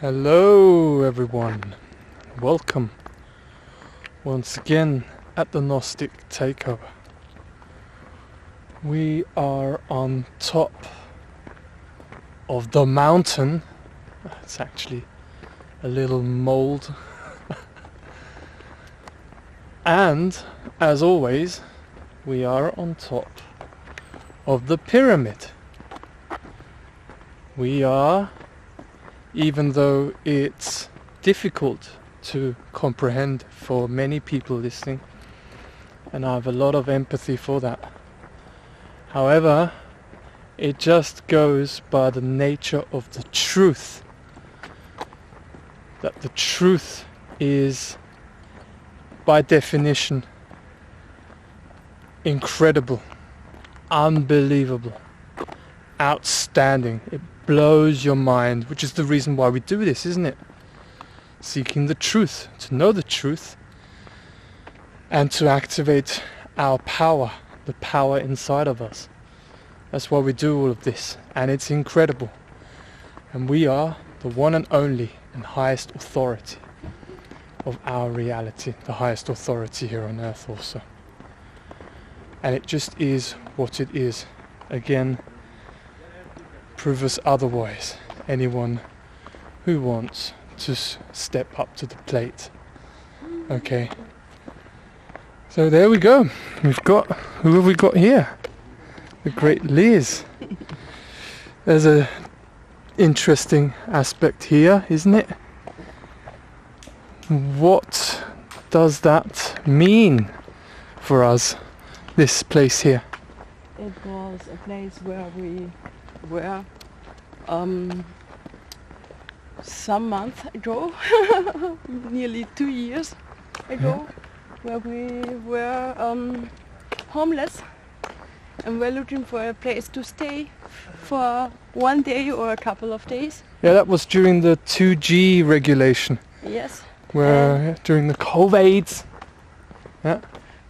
Hello everyone, welcome once again at the Gnostic Takeover. We are on top of the mountain. It's actually a little mold. And as always, we are on top of the pyramid. We are, even though it's difficult to comprehend for many people listening, and I have a lot of empathy for that. However, it just goes by the nature of the truth, that the truth is, by definition, incredible, unbelievable, outstanding. It blows your mind, which is the reason why we do this, isn't it? Seeking the truth, to know the truth, and to activate our power, the power inside of us. That's why we do all of this, and it's incredible. And we are the one and only and highest authority of our reality, the highest authority here on earth also. And it just is what it is. Again, prove us otherwise. Anyone who wants to step up to the plate. Okay. So there we go. Who have we got here? The great Liz. There's a interesting aspect here, isn't it? What does that mean for us, this place here? It was a place where we were some months ago, nearly 2 years ago, where we were homeless and we're looking for a place to stay for one day or a couple of days. Yeah, that was during the 2G regulation. Yes. Where during the COVID. Yeah.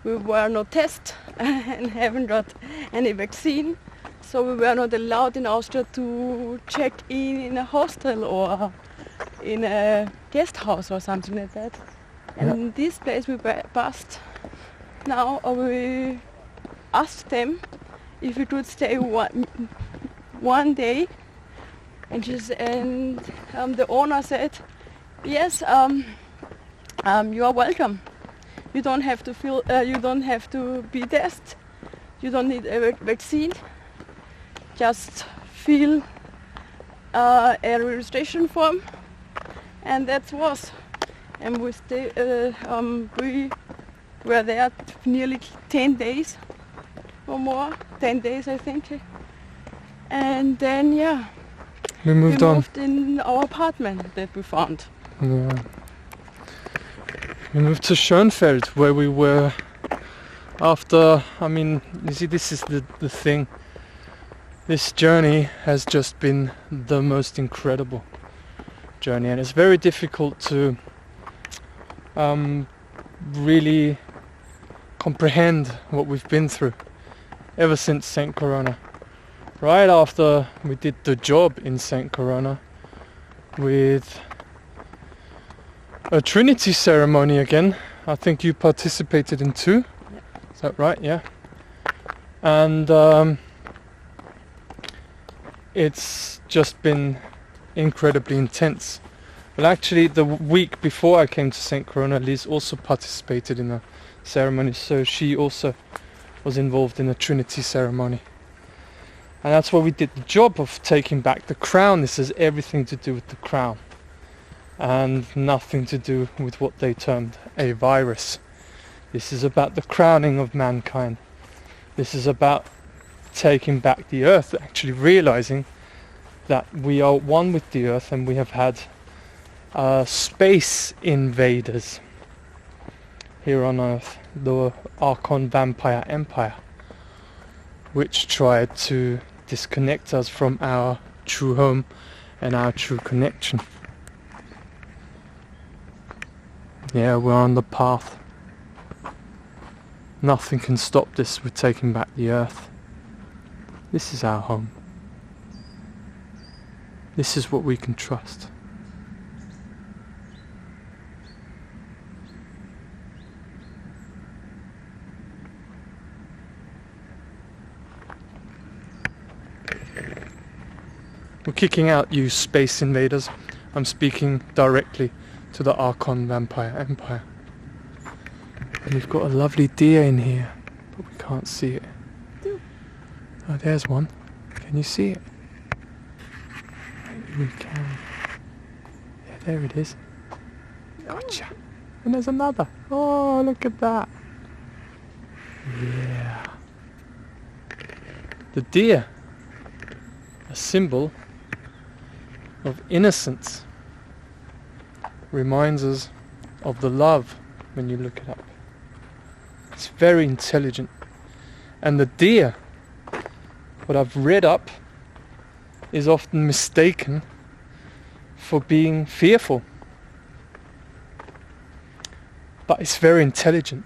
We were not tested and haven't got any vaccine, so we were not allowed in Austria to check in a hostel or in a guest house or something like that. And in this place we passed now, we asked them if we could stay one day, and the owner said, yes, you are welcome. You don't have to you don't have to be tested. You don't need a vaccine. Just fill a registration form, and that was. And we were there nearly 10 days or more. 10 days, I think. And then we moved in our apartment that we found. Yeah. We moved to Schönfeld, where we were after, you see, this is the thing. This journey has just been the most incredible journey, and it's very difficult to really comprehend what we've been through ever since St. Corona. Right after we did the job in St. Corona with a Trinity ceremony again. I think you participated in 2. Yeah. Is that right? Yeah. And it's just been incredibly intense. Well, actually, the week before I came to St. Corona, Liz also participated in a ceremony, so she also was involved in a Trinity ceremony. And that's where we did the job of taking back the crown. This has everything to do with the crown, and nothing to do with what they termed a virus. This is about the crowning of mankind. This is about taking back the earth, actually realizing that we are one with the earth, and we have had space invaders here on earth, the Archon-Vampire-Empire, which tried to disconnect us from our true home and our true connection. Yeah, we're on the path. Nothing can stop this. We're taking back the earth. This is our home. This is what we can trust. We're kicking out you space invaders. I'm speaking directly to the Archon-Vampire-Empire. And we've got a lovely deer in here, but we can't see it. Oh, there's one. Can you see it? Maybe we can. Yeah, there it is. Gotcha. And there's another. Oh, look at that. Yeah. The deer, a symbol of innocence, reminds us of the love when you look it up. It's very intelligent. And the deer, what I've read up, is often mistaken for being fearful. But it's very intelligent.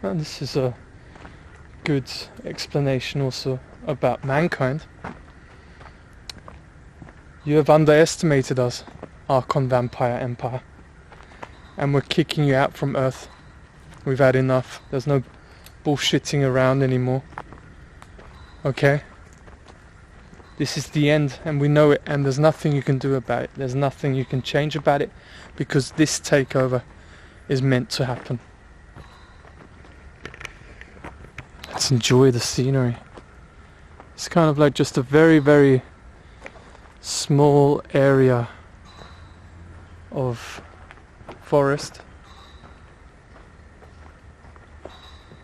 And this is a good explanation also about mankind. You have underestimated us, Archon-Vampire-Empire, and we're kicking you out from Earth. We've had enough. There's no bullshitting around anymore. Okay? This is the end, and we know it, and there's nothing you can do about it. There's nothing you can change about it, because this takeover is meant to happen. Let's enjoy the scenery. It's kind of like just a very, very small area of forest.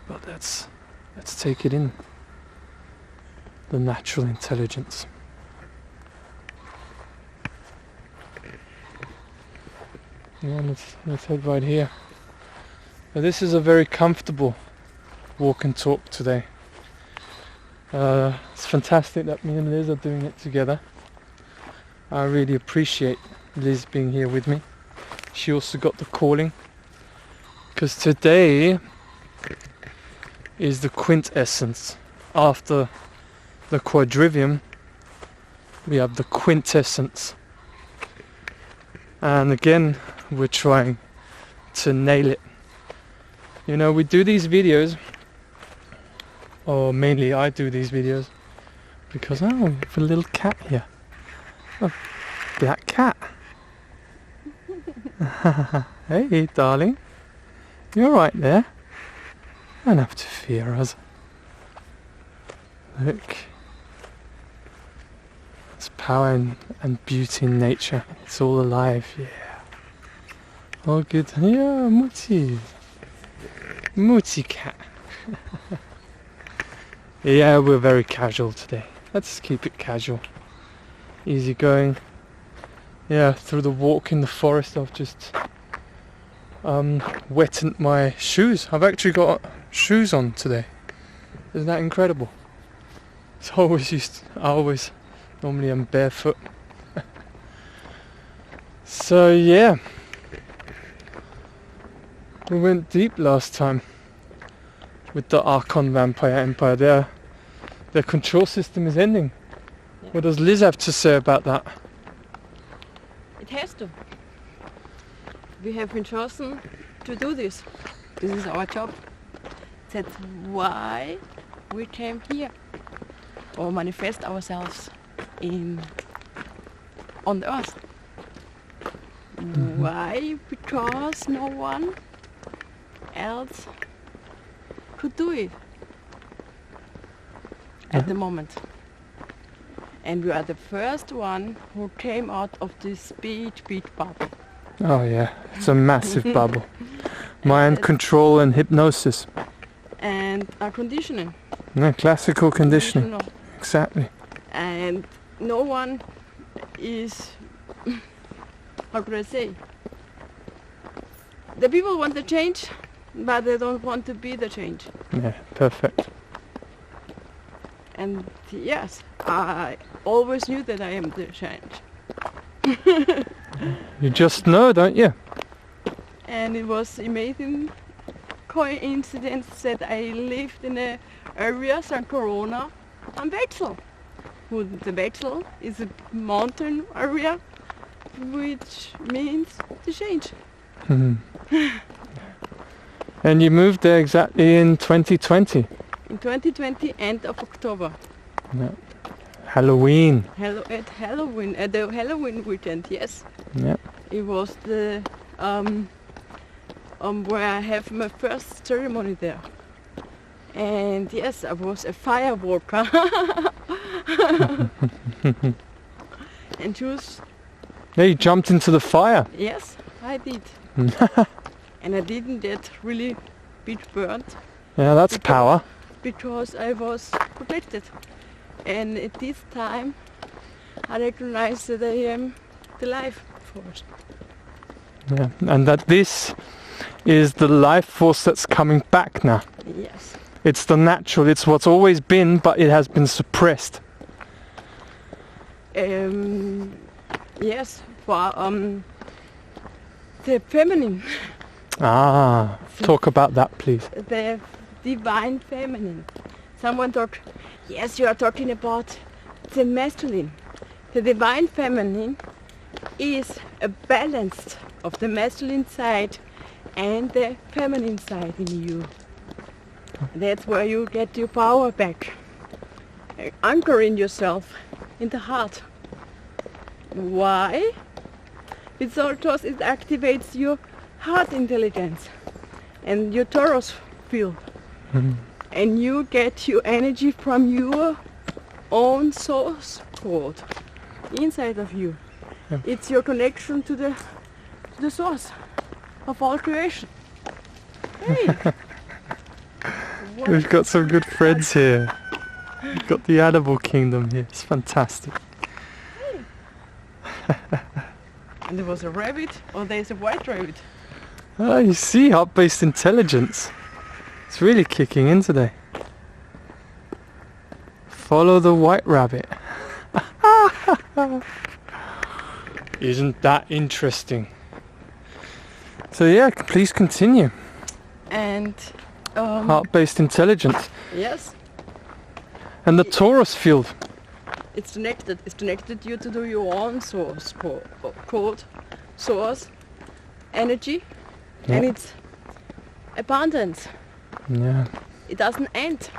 But let's take it in. The natural intelligence. Yeah, let's head right here. Now, this is a very comfortable walk and talk today. It's fantastic that me and Liz are doing it together. I really appreciate Liz being here with me. She also got the calling, because today is the quintessence. After the quadrivium, we have the quintessence. And again, we're trying to nail it. You know, we do these videos, or mainly I do these videos, because, oh, we have a little cat here. Oh, black cat. Hey, darling. You're right there. You don't have to fear us. Look. There's power and beauty in nature. It's all alive, yeah. All good. Yeah, Muti. Muti cat. Yeah, we're very casual today. Let's keep it casual. Easy going. Yeah, through the walk in the forest I've just wetted my shoes. I've actually got shoes on today. Isn't that incredible? It's always normally I'm barefoot. So yeah, we went deep last time with the Archon-Vampire-Empire. Their control system is ending. Yeah. What does Liz have to say about that? It has to. We have been chosen to do this. This is our job. That's why we came here, or manifest ourselves on the earth. Mm-hmm. Why? Because no one else could do it at the moment. And we are the first one who came out of this speech bubble. Oh yeah, it's a massive bubble. Mind control and hypnosis. And conditioning. No, classical conditioning. Exactly. And no one is, how could I say? The people want the change, but they don't want to be the change. Yeah, perfect. And yes, I always knew that I am the change. You just know, don't you? And it was amazing coincidence that I lived in an area, St. Corona, on Wechsel. The Wechsel is a mountain area, which means the change. Mm-hmm. And you moved there exactly in 2020? In 2020, end of October. Yeah. Halloween. At the Halloween weekend, yes. Yeah. It was the where I have my first ceremony there. And yes, I was a fireworker. And choose. Yeah, you jumped into the fire. Yes, I did. And I didn't get really bit burnt. Yeah, that's power. Because I was protected. And at this time, I recognize that I am the life force. Yeah, and that this is the life force that's coming back now. Yes. It's the natural, it's what's always been, but it has been suppressed. Yes, for the feminine. Ah, talk about that, please. The divine feminine. Someone talk. Yes, you are talking about the masculine. The divine feminine is a balance of the masculine side and the feminine side in you. That's where you get your power back. Anchoring yourself in the heart. Why? Because it activates your heart intelligence and your Taurus field. Mm-hmm. And you get your energy from your own source code inside of you. Yeah. It's your connection to the source of all creation. Hey! We've got some good friends here. We've got the animal kingdom here. It's fantastic. And there was a rabbit, or there's a white rabbit. Oh, you see, heart-based intelligence. It's really kicking in today. Follow the white rabbit. Isn't that interesting? So yeah, please continue. And Heart-based intelligence. yes, And the Taurus field. it's connected. It's connected you to do your own source code, source, energy, and Yeah. it's abundance. Yeah. It doesn't end.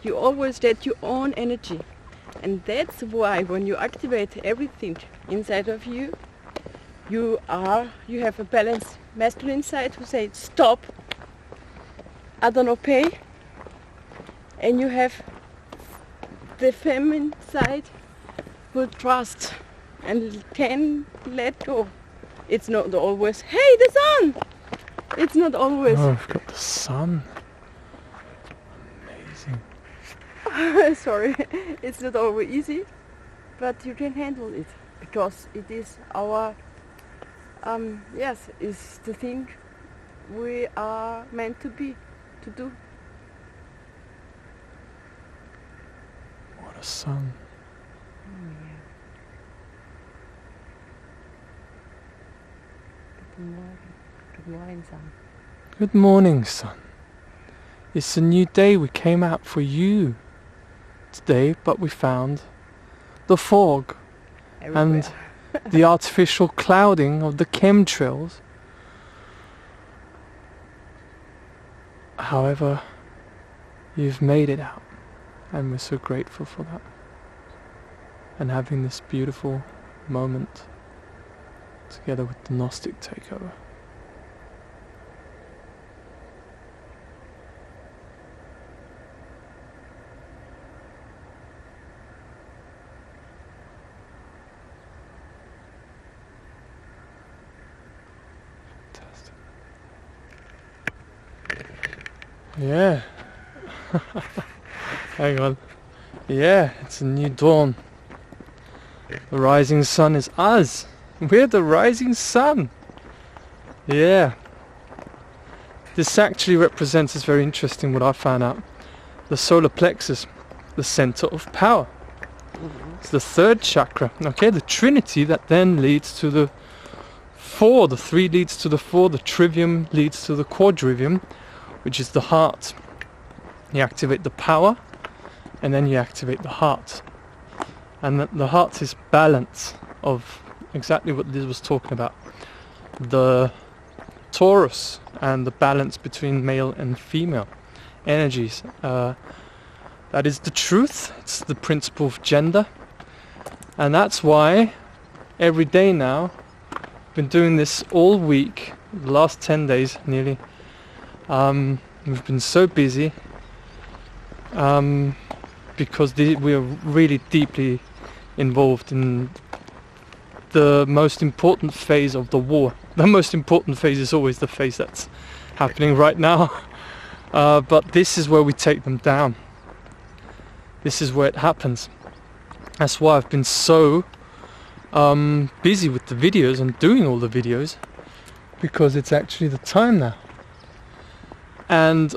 You always get your own energy. And that's why when you activate everything inside of you, you have a balanced masculine side who say stop, I don't know pay, and you have the feminine side who trust and can let go. It's not always, hey, the sun! It's not always. Oh, I've got the sun. Amazing. Sorry, it's not always easy, but you can handle it because it is our, yes, it's the thing we are meant to be, to do. What a sun. Yeah. Good morning. Good morning, sun. Good morning, sun. It's a new day. We came out for you today, but we found the fog and the artificial clouding of the chemtrails. However, you've made it out, and we're so grateful for that. And having this beautiful moment together with the Gnostic takeover. Fantastic. Yeah. Hang on. Yeah, it's a new dawn. The rising sun is us. We're the rising sun. Yeah. This actually represents, it's very interesting what I found out, the solar plexus, the center of power. It's the third chakra. Okay, the trinity that then leads to the four. The three leads to the four. The trivium leads to the quadrivium, which is the heart. You activate the power, and then you activate the heart. And the heart is balance of exactly what Liz was talking about. The Taurus and the balance between male and female energies. That is the truth. It's the principle of gender. And that's why every day now, I've been doing this all week, the last 10 days nearly. We've been so busy because we are really deeply involved in the most important phase of the war. The most important phase is always the phase that's happening right now. But this is where we take them down. This is where it happens. That's why I've been so busy with the videos and doing all the videos, because it's actually the time now. And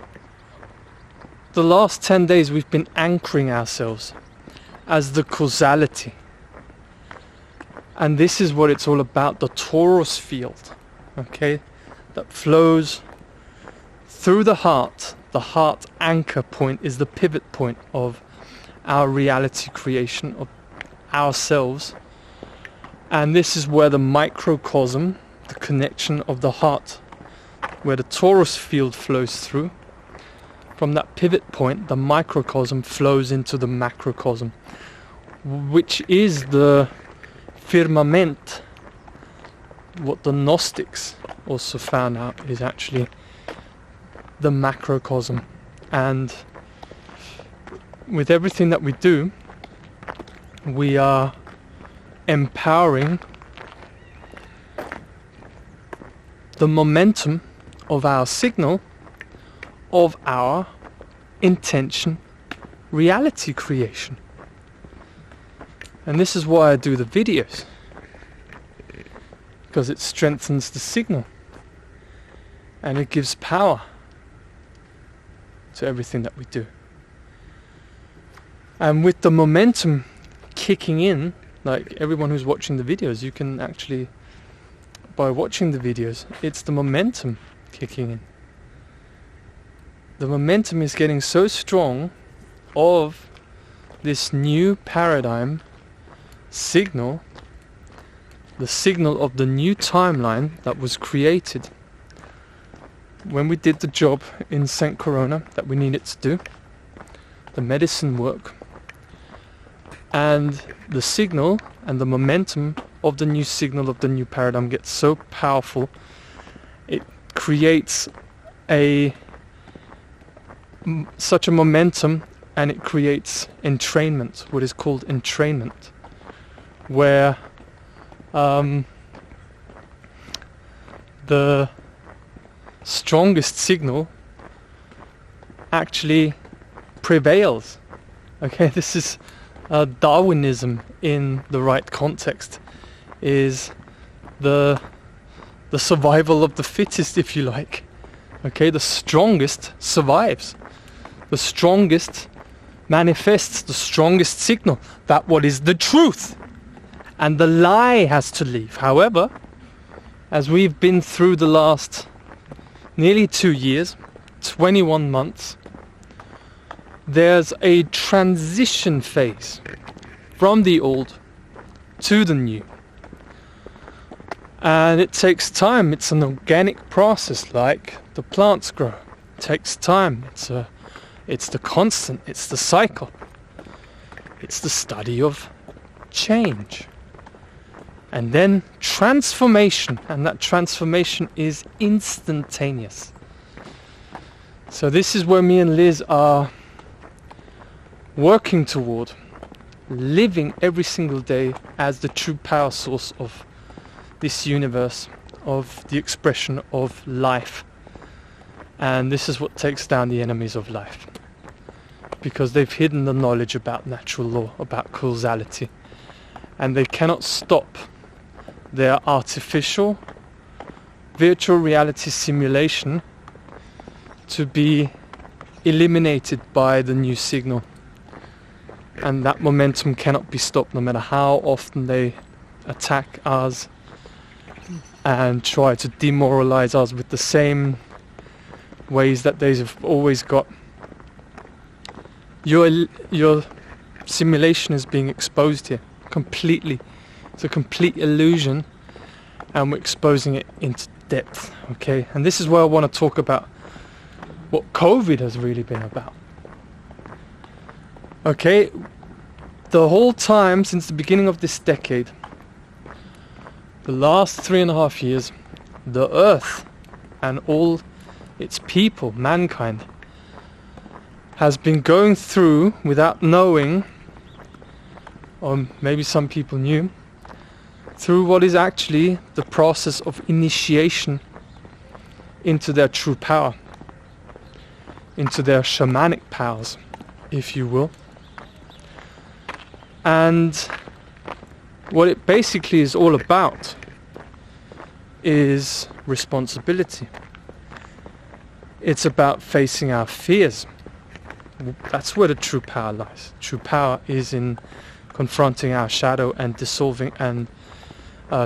the last 10 days we've been anchoring ourselves as the causality. And this is what it's all about, the torus field, okay, that flows through the heart. The heart anchor point is the pivot point of our reality creation of ourselves. And this is where the microcosm, the connection of the heart, where the torus field flows through. From that pivot point, the microcosm flows into the macrocosm, which is the firmament. What the Gnostics also found out is actually the macrocosm. And with everything that we do, we are empowering the momentum of our signal, of our intention, reality creation. And this is why I do the videos, because it strengthens the signal and it gives power to everything that we do. And with the momentum kicking in, like everyone who's watching the videos, you can actually, by watching the videos, it's the momentum kicking in. The momentum is getting so strong of this new paradigm signal, the signal of the new timeline that was created when we did the job in St. Corona that we needed to do, the medicine work, and the signal and the momentum of the new signal of the new paradigm gets so powerful, it creates such a momentum, and it creates entrainment, what is called entrainment, where the strongest signal actually prevails. Okay, this is Darwinism in the right context, is the survival of the fittest, if you like. Okay, the strongest survives. The strongest manifests, the strongest signal. That what is the truth. And the lie has to leave. However, as we've been through the last nearly 2 years, 21 months, there's a transition phase from the old to the new. And it takes time. It's an organic process, like the plants grow. It takes time. It's the constant. It's the cycle. It's the study of change. And then transformation. And that transformation is instantaneous. So this is where me and Liz are working toward, living every single day as the true power source of this universe, of the expression of life. And this is what takes down the enemies of life, because they've hidden the knowledge about natural law, about causality, and they cannot stop their artificial virtual reality simulation to be eliminated by the new signal. And that momentum cannot be stopped, no matter how often they attack us and try to demoralize us with the same ways that they've always got. Your simulation is being exposed here completely. It's a complete illusion, and we're exposing it into depth. Okay, and this is where I want to talk about what COVID has really been about. Okay, the whole time since the beginning of this decade, the last 3.5 years, the Earth and all its people, mankind, has been going through, without knowing, or maybe some people knew, through what is actually the process of initiation into their true power, into their shamanic powers, if you will. And what it basically is all about is responsibility. It's about facing our fears. That's where the true power lies. True power is in confronting our shadow and dissolving and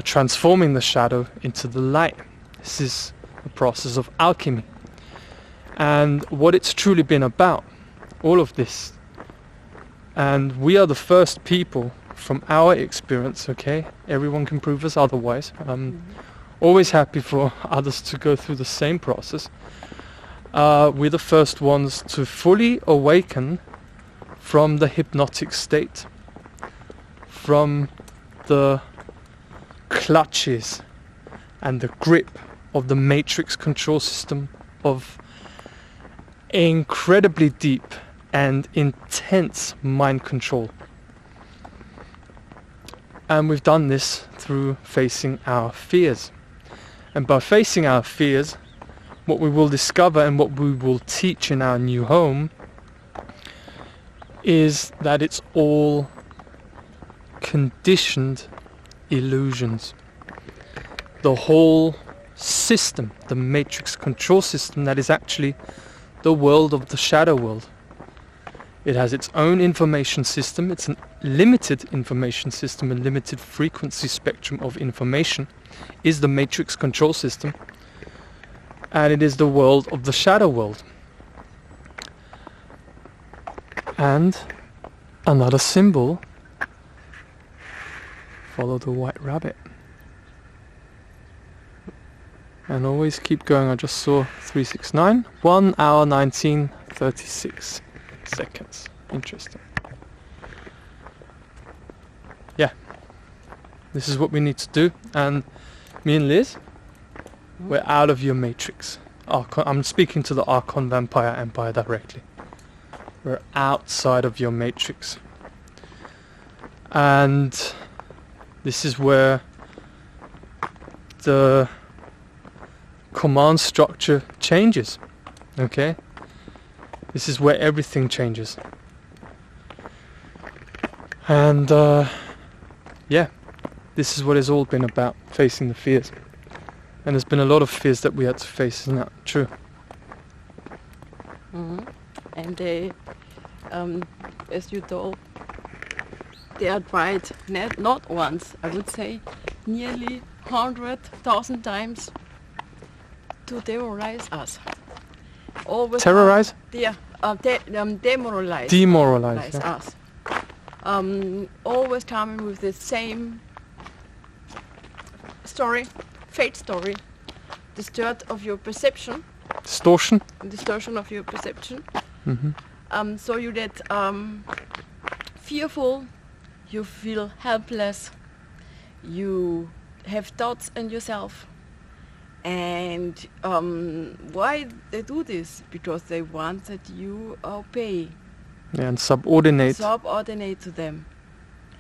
transforming the shadow into the light. This is a process of alchemy. And what it's truly been about, all of this. And we are the first people from our experience, okay? Everyone can prove us otherwise. Always happy for others to go through the same process. We're the first ones to fully awaken from the hypnotic state, from the clutches and the grip of the matrix control system of incredibly deep and intense mind control. And we've done this through facing our fears. And by facing our fears, what we will discover and what we will teach in our new home is that it's all conditioned illusions. The whole system, the matrix control system, that is actually the world of the shadow world. It has its own information system. It's a limited information system, a limited frequency spectrum of information is the matrix control system. And it is the world of the shadow world. And another symbol, follow the white rabbit. And always keep going. I just saw 369, 1 hour 19:36 seconds. Interesting. Yeah, this is what we need to do. And me and Liz, we're out of your matrix. I'm speaking to the Archon-Vampire-Empire directly. We're outside of your matrix. And this is where the command structure changes. Okay? This is where everything changes. And yeah, this is what it's all been about, facing the fears. And there's been a lot of fears that we had to face, isn't that true? Mm-hmm. And they, as you told, they are tried not once, I would say nearly 100,000 times to terrorize us. Always Terrorize? Demoralize. Demoralize, yeah. Us. Always coming with the same story, fate story, distort of your perception. Distortion? Distortion of your perception. Mm-hmm. So you get fearful, you feel helpless, you have thoughts in yourself. And why they do this? Because they want that you obey. Yeah, and subordinate. Subordinate to them.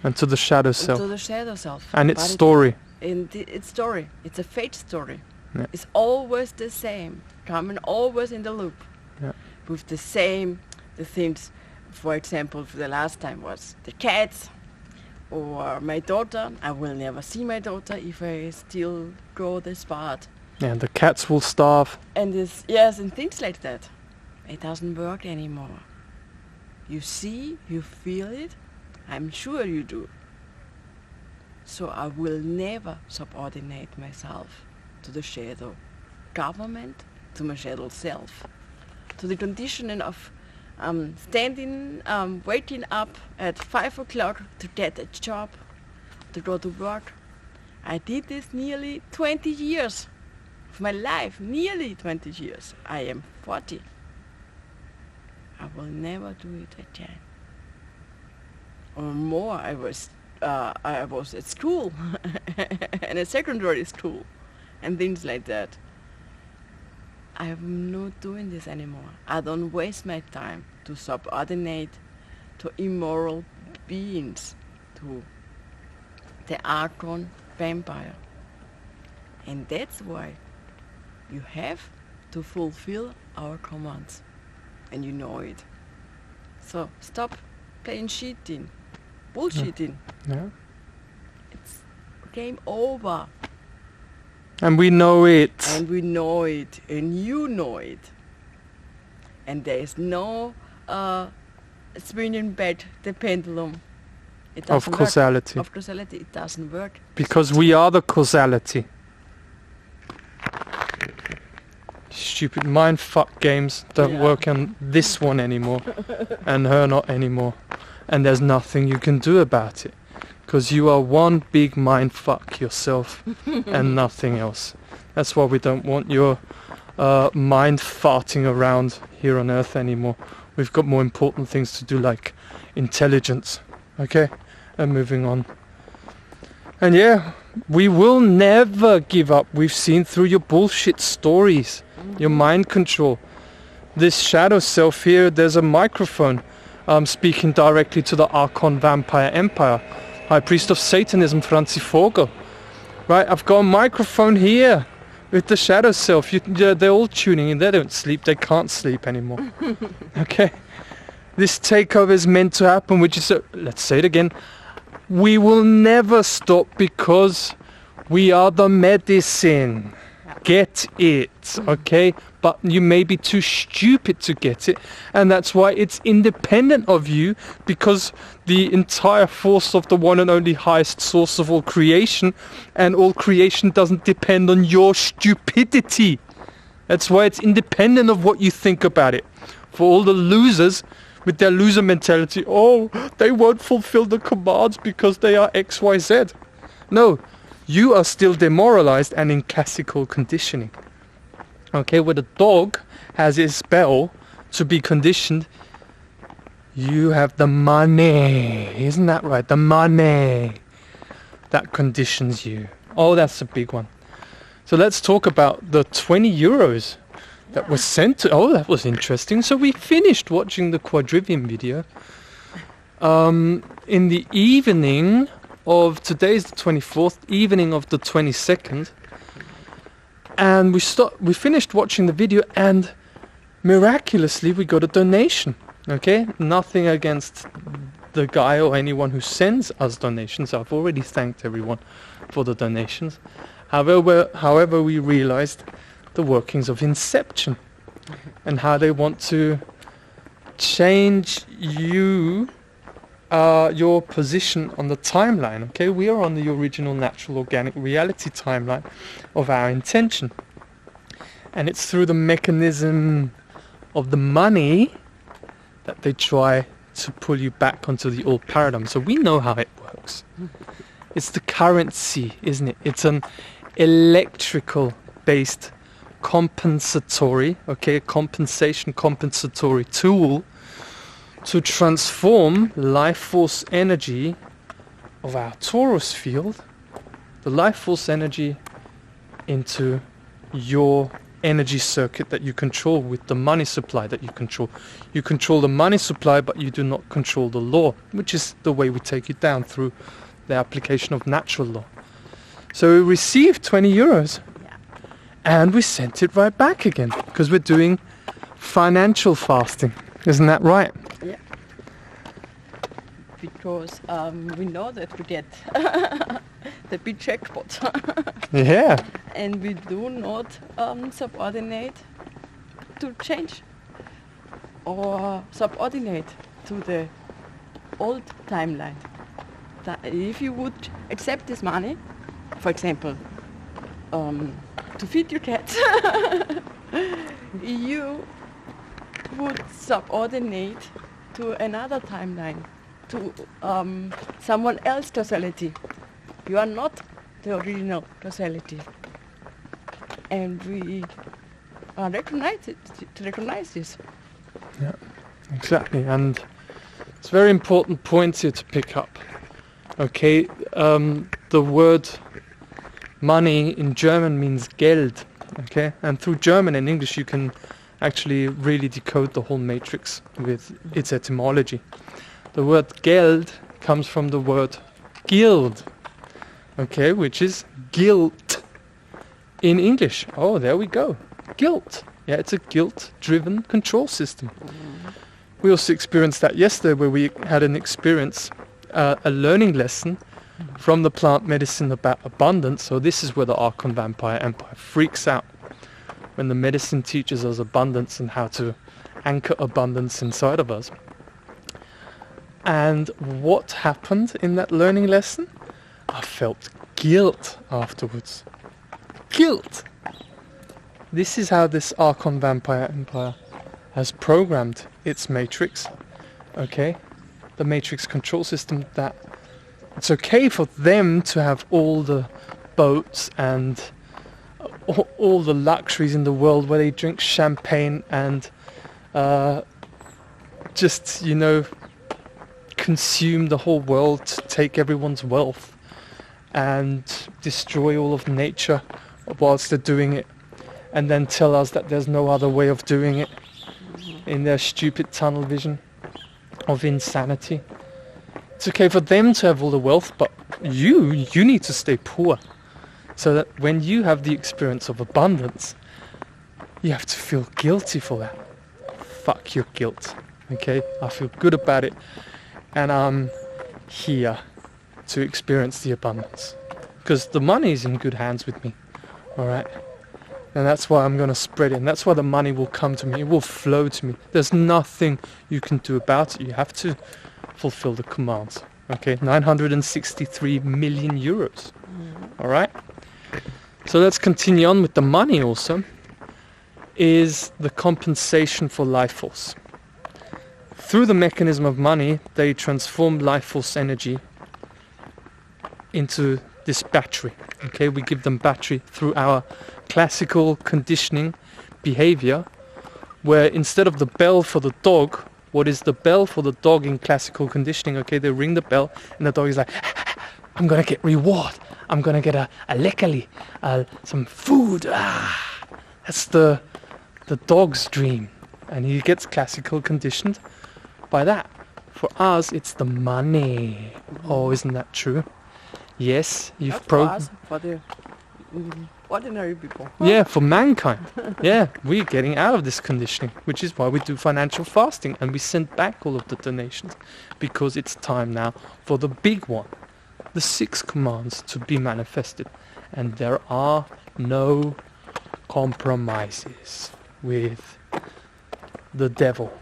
And to the shadow self. To the shadow self. And its story. Its story. It's a fate story. Yeah. It's always the same. Coming always in the loop. Yeah. With the things, for example, the last time was the cats or my daughter. I will never see my daughter if I still go this path. Yeah, the cats will starve. And this, yes, and things like that. It doesn't work anymore. You see, you feel it. I'm sure you do. So I will never subordinate myself to the shadow government, to my shadow self, to the conditioning of standing, waking up at 5 o'clock to get a job, to go to work. I did this nearly 20 years of my life, nearly 20 years. I am 40. I will never do it again. or more. I was at school and a secondary school and things like that. I'm not doing this anymore. I don't waste my time to subordinate to immoral beings, to the Archon-Vampire. And that's why you have to fulfill our commands. And you know it. So stop playing cheating, bullshitting. Yeah. It's game over. And we know it. And we know it, and you know it. And there is no swinging back the pendulum. It Of doesn't causality. work. Of causality, it doesn't work. Because we are the causality. Stupid mindfuck games don't work on this one anymore. And her not anymore. And there's nothing you can do about it. Because you are one big mindfuck yourself and nothing else. That's why we don't want your mind farting around here on Earth anymore. We've got more important things to do, like intelligence. Okay? And moving on. And yeah, we will never give up. We've seen through your bullshit stories. Your mind control. This shadow self here, there's a microphone speaking directly to the Archon-Vampire-Empire. High Priest of Satanism, Franzi Vogel. Right, I've got a microphone here with the shadow self. They're all tuning in. They don't sleep. They can't sleep anymore. Okay? This takeover is meant to happen, which is, let's say it again, we will never stop because we are the medicine. Get it, okay? But you may be too stupid to get it, and that's why it's independent of you, because the entire force of the one and only highest source of all creation, and all creation doesn't depend on your stupidity. That's why it's independent of what you think about it. For all the losers with their loser mentality, oh, they won't fulfill the commands because they are XYZ. No. You are still demoralized and in classical conditioning. Okay, where the dog has his spell to be conditioned, you have the money. Isn't that right? The money that conditions you. Oh, that's a big one. So let's talk about the 20 euros that was sent to... Oh, that was interesting. So we finished watching the Quadrivium video. In the evening... of today's the 24th, evening of the 22nd, and we finished watching the video, and miraculously we got a donation. Okay, nothing against the guy or anyone who sends us donations. I've already thanked everyone for the donations. However, we realized the workings of Inception and how they want to change you. Your position on the timeline. Okay, we are on the original natural organic reality timeline of our intention, and it's through the mechanism of the money that they try to pull you back onto the old paradigm. So we know how it works. It's the currency, isn't it? It's an electrical based compensatory, compensatory tool to transform life force energy of our Taurus field, the life force energy, into your energy circuit that you control with the money supply that you control. You control the money supply, but you do not control the law, which is the way we take you down through the application of natural law. So we received 20 euros and we sent it right back again because we're doing financial fasting. Isn't that right? Yeah. Because we know that we get the big jackpot. Yeah. And we do not subordinate to change or subordinate to the old timeline. If you would accept this money, for example, to feed your cats, you would subordinate to another timeline, to someone else's causality. You are not the original causality. And we recognize this. Yeah, exactly. And It's very important points here to pick up. Okay, the word money in German means Geld. Okay, and through German and English you can actually really decode the whole matrix with its etymology. The word Geld comes from the word guild, okay, which is guilt in English. Oh, there we go. Guilt. Yeah, it's a guilt-driven control system. We also experienced that yesterday where we had an experience, a learning lesson from the plant medicine about abundance. So this is where the Archon-Vampire-Empire freaks out, when the medicine teaches us abundance and how to anchor abundance inside of us. And what happened in that learning lesson? I felt guilt afterwards. Guilt! This is how this Archon-Vampire-Empire has programmed its matrix. Okay? The matrix control system, that it's okay for them to have all the boats and all the luxuries in the world where they drink champagne and just, you know, consume the whole world, take everyone's wealth and destroy all of nature whilst they're doing it, and then tell us that there's no other way of doing it in their stupid tunnel vision of insanity. It's okay for them to have all the wealth, but you need to stay poor, so that when you have the experience of abundance, you have to feel guilty for that. Fuck your guilt, okay? I feel good about it, and I'm here to experience the abundance, because the money is in good hands with me, alright? And that's why I'm going to spread it, and that's why the money will come to me, it will flow to me. There's nothing you can do about it. You have to fulfill the commands. Okay, 963 million euros. Alright? So let's continue on with the money also. Is the compensation for life force. Through the mechanism of money, they transform life force energy into this battery. Okay, we give them battery through our classical conditioning behavior, where instead of the bell for the dog, what is the bell for the dog in classical conditioning? Okay, they ring the bell and the dog is like, I'm gonna get reward, I'm gonna get a leckerli, some food. That's the dog's dream, and he gets classical conditioned by that. For us, it's the money. Oh, isn't that true? Yes, you've for the ordinary people. Yeah, for mankind. Yeah, we're getting out of this conditioning, which is why we do financial fasting and we send back all of the donations, because it's time now for the big one, the 6 commands to be manifested, and there are no compromises with the devil.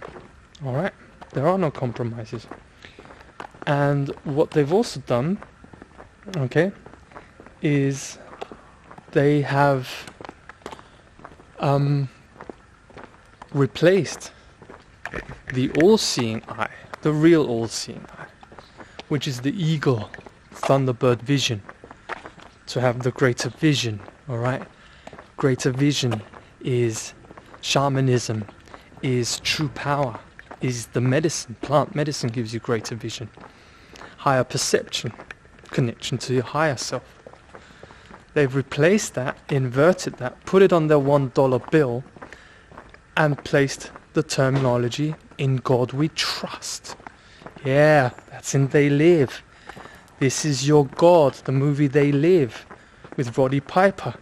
All right, there are no compromises. And what they've also done, okay, is they have replaced the all-seeing eye, the real all-seeing eye, which is the eagle, thunderbird vision, to have the greater vision. All right, greater vision is shamanism, is true power, is the medicine. Plant medicine gives you greater vision, higher perception, connection to your higher self. They've replaced that, inverted that, put it on their $1 bill, and placed the terminology, in God we trust. Yeah, that's in They Live. This is your God, the movie They Live, with Roddy Piper.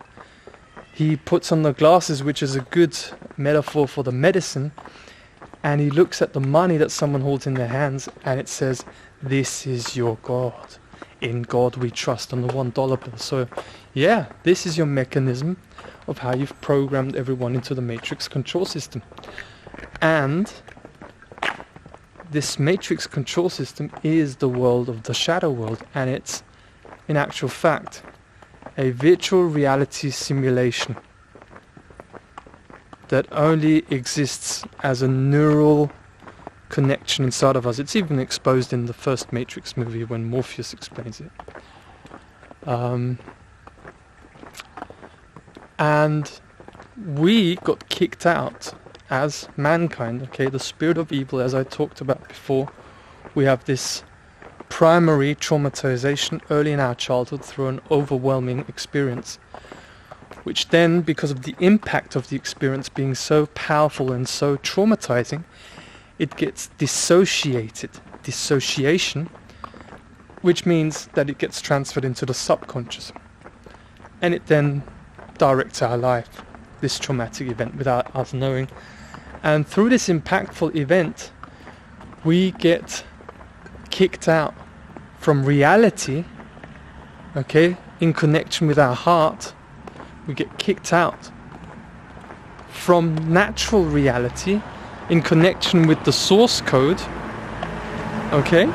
He puts on the glasses, which is a good metaphor for the medicine, and he looks at the money that someone holds in their hands, and it says, this is your God. In God we trust, on the $1 bill. So yeah, this is your mechanism of how you've programmed everyone into the matrix control system. And this matrix control system is the world of the shadow world, and it's in actual fact a virtual reality simulation that only exists as a neural connection inside of us. It's even exposed in the first Matrix movie when Morpheus explains it. And we got kicked out as mankind, okay? The spirit of evil, as I talked about before, we have this primary traumatization early in our childhood through an overwhelming experience, which then, because of the impact of the experience being so powerful and so traumatizing, it gets dissociated. Dissociation, which means that it gets transferred into the subconscious, and it then directs our life, this traumatic event, without us knowing. And through this impactful event, we get kicked out from reality, okay, in connection with our heart. We get kicked out from natural reality in connection with the source code, okay,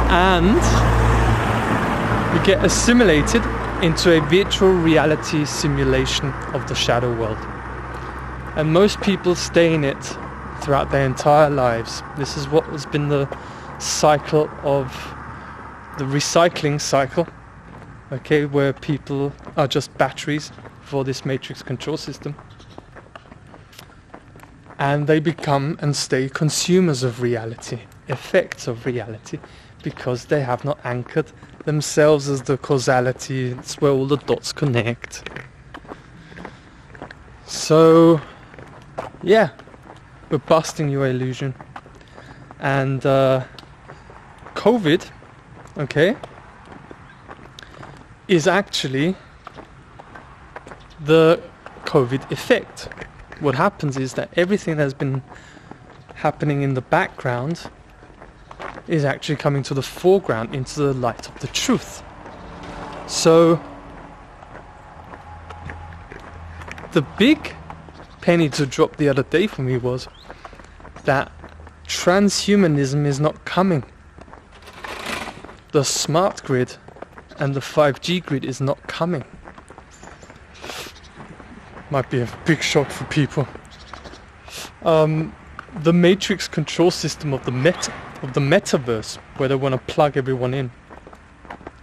and we get assimilated into a virtual reality simulation of the shadow world. And most people stay in it throughout their entire lives. This is what has been the cycle of the recycling cycle, okay, where people are just batteries for this matrix control system, and they become and stay consumers of reality, effects of reality, because they have not anchored themselves as the causality. It's where all the dots connect. So yeah, we're busting your illusion. And COVID, okay, is actually the COVID effect. What happens is that everything that's been happening in the background is actually coming to the foreground, into the light of the truth. So the big penny to drop the other day for me was that transhumanism is not coming. The smart grid and the 5G grid is not coming. Might be a big shock for people. The matrix control system of the metaverse, where they want to plug everyone in,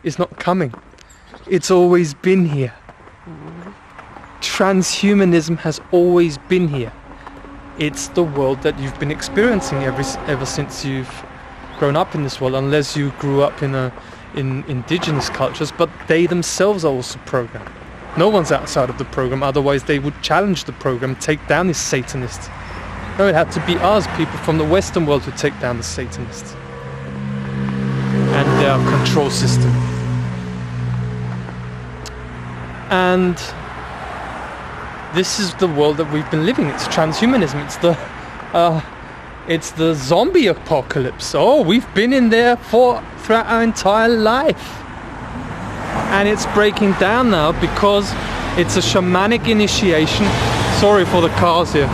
is not coming. It's always been here. Transhumanism has always been here. It's the world that you've been experiencing ever since you've grown up in this world, unless you grew up in indigenous cultures, but they themselves are also programmed. No one's outside of the program, otherwise they would challenge the program, take down these Satanists. No, it had to be us, people from the Western world, to take down the Satanists and their control system. And this is the world that we've been living. It's transhumanism. It's the zombie apocalypse. Oh, we've been in there throughout our entire life. And it's breaking down now because it's a shamanic initiation. Sorry for the cars here.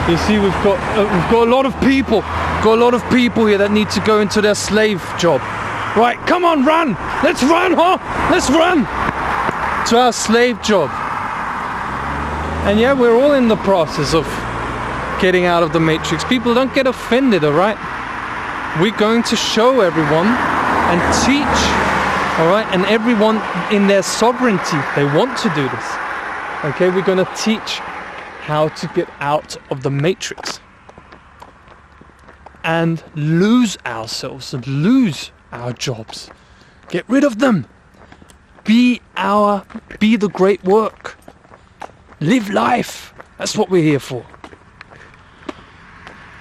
You see, we've got a lot of people. Got a lot of people here that need to go into their slave job. Right, come on, run! Let's run, huh? Let's run to our slave job. And yeah, we're all in the process of getting out of the matrix. People, don't get offended, alright? We're going to show everyone and teach, alright? And everyone in their sovereignty, they want to do this. Okay, we're going to teach how to get out of the matrix and lose ourselves and lose our jobs. Get rid of them. Be the great work. Live life. That's what we're here for.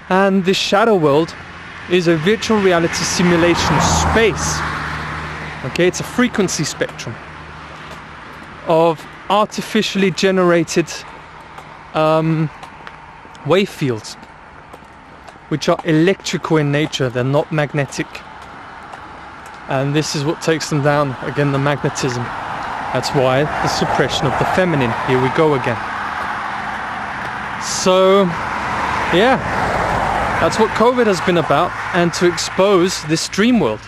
And this shadow world is a virtual reality simulation space. Okay, it's a frequency spectrum of artificially generated wave fields, which are electrical in nature. They're not magnetic. And this is what takes them down. Again, the magnetism. That's why the suppression of the feminine. Here we go again. So, yeah, that's what COVID has been about, and to expose this dream world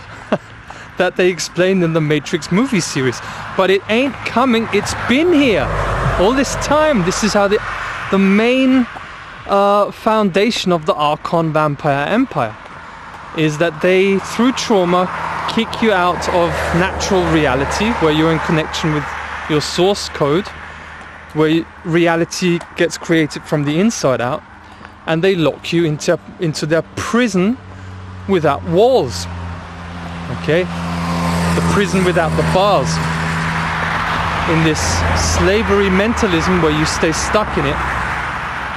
that they explained in the Matrix movie series. But it ain't coming. It's been here all this time. This is how the main foundation of the Archon-Vampire-Empire is that they, through trauma, kick you out of natural reality, where you're in connection with your source code, where reality gets created from the inside out, and they lock you into their prison without walls. Okay? The prison without the bars. In this slavery mentalism where you stay stuck in it,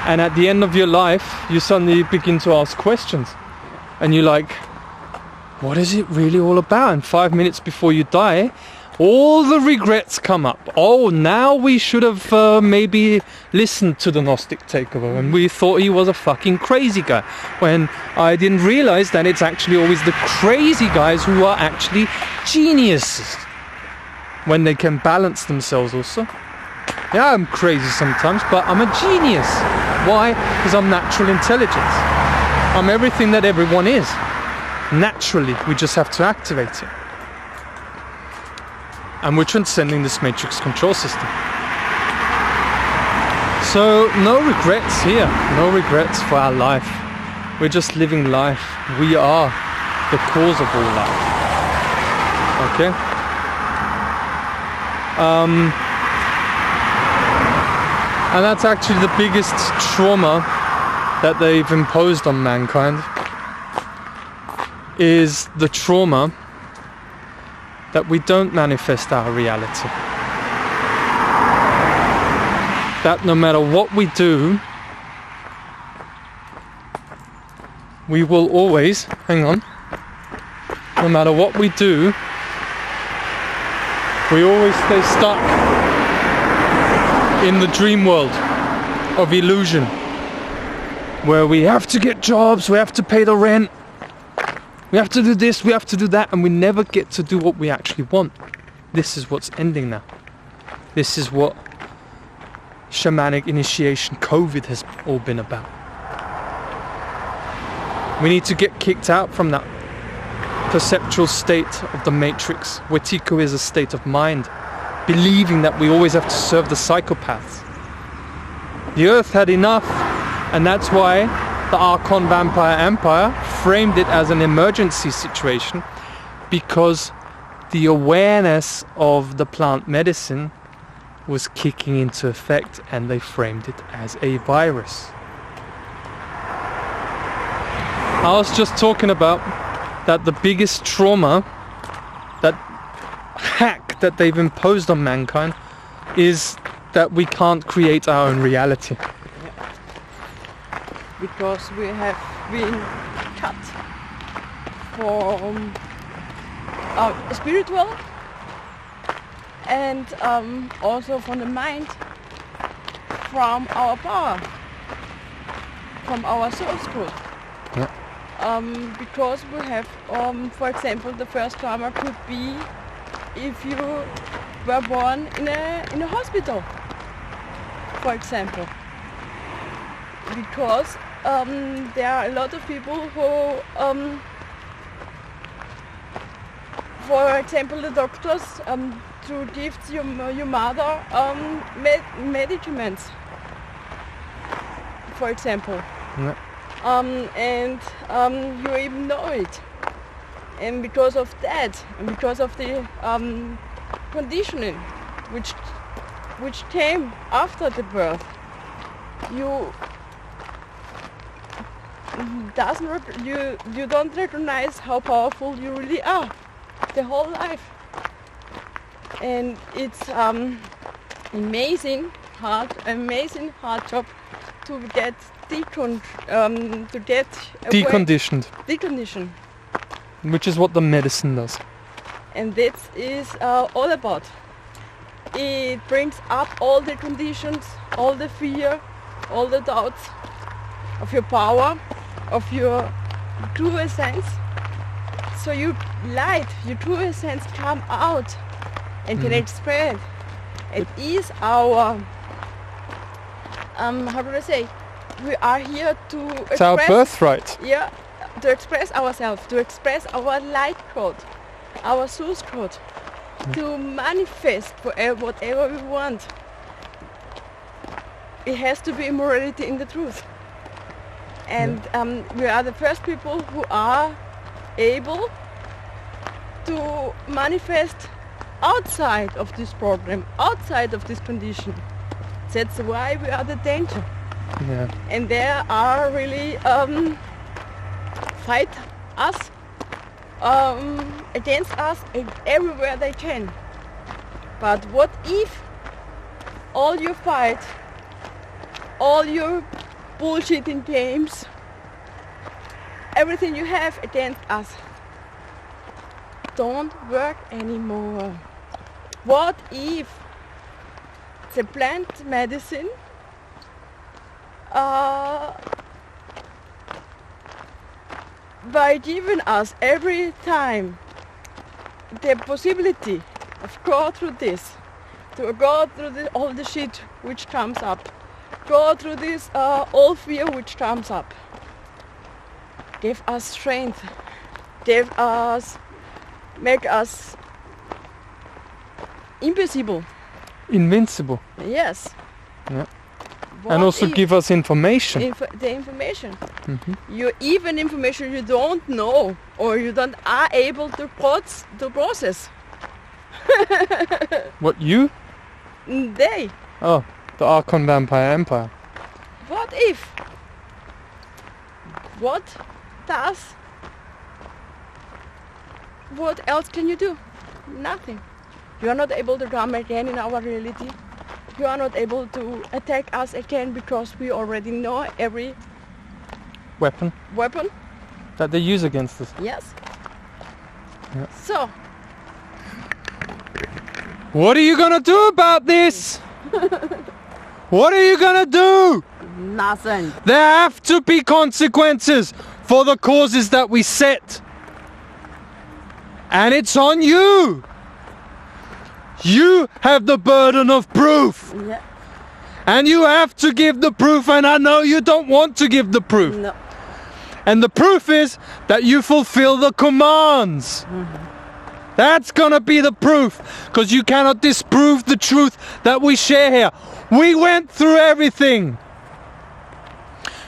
and at the end of your life you suddenly begin to ask questions, and you're like, what is it really all about? And 5 minutes before you die, all the regrets come up. Oh, now we should have maybe listened to the Gnostic takeover, and we thought he was a fucking crazy guy, when I didn't realize that it's actually always the crazy guys who are actually geniuses, when they can balance themselves also. Yeah, I'm crazy sometimes, but I'm a genius. Why? Because I'm natural intelligence. I'm everything that everyone is. Naturally, we just have to activate it. And we're transcending this matrix control system. So, no regrets here. No regrets for our life. We're just living life. We are the cause of all life. Okay? And that's actually the biggest trauma that they've imposed on mankind, is the trauma that we don't manifest our reality. That no matter what we do, we will always, no matter what we do, we always stay stuck in the dream world of illusion, where we have to get jobs, we have to pay the rent, we have to do this, we have to do that, and we never get to do what we actually want. This is what's ending now. This is what shamanic initiation COVID has all been about. We need to get kicked out from that perceptual state of the matrix, where Tico is a state of mind, believing that we always have to serve the psychopaths. The earth had enough, and that's why the Archon-Vampire-Empire framed it as an emergency situation, because the awareness of the plant medicine was kicking into effect, and they framed it as a virus. I was just talking about that the biggest trauma, that hack that they've imposed on mankind, is that we can't create our own reality. Because we have been cut from spiritual and also from the mind, from our power, from our source code. Yeah. Because we have, for example, the first trauma could be if you were born in a hospital, for example. Because there are a lot of people who, for example, the doctors to give your mother medicaments, for example. Yeah. And you even know it. And because of that, and because of the conditioning which came after the birth, you don't recognize how powerful you really are the whole life. And it's amazing hard job to get deconditioned, which is what the medicine does. And this is all about. It brings up all the conditions, all the fear, all the doubts of your power, of your true essence. So your light, your true essence come out and can express. It is our, how do I say, we are here to express. It's our birthright. Yeah, to express ourselves, to express our light code, our source code, to manifest whatever we want. It has to be immorality in the truth. And we are the first people who are able to manifest outside of this problem, outside of this condition. That's why we are the danger. Yeah. And there are really us, against us everywhere they can. But what if all your fight, all your bullshitting games, everything you have against us don't work anymore? What if the plant medicine by giving us every time the possibility of go through this, to go through all the shit which comes up, go through this all fear which comes up, give us strength, make us invincible. Invincible. Yes. Yeah. What And also if give us information. the information, Mhm. you even information you don't know or you don't are able to process. What, you? They. Oh, the Archon-Vampire-Empire. What if? What else can you do? Nothing. You are not able to come again in our reality. You are not able to attack us again because we already know every Weapon weapon. that they use against us. Yes. Yeah. So, What are you gonna do about this? What are you gonna do? nothing. There have to be consequences for the causes that we set. And it's on you. You have the burden of proof. Yeah. And you have to give the proof, and I know you don't want to give the proof. No. And the proof is that you fulfill the commands. That's gonna be the proof, because you cannot disprove the truth that we share here. We went through everything.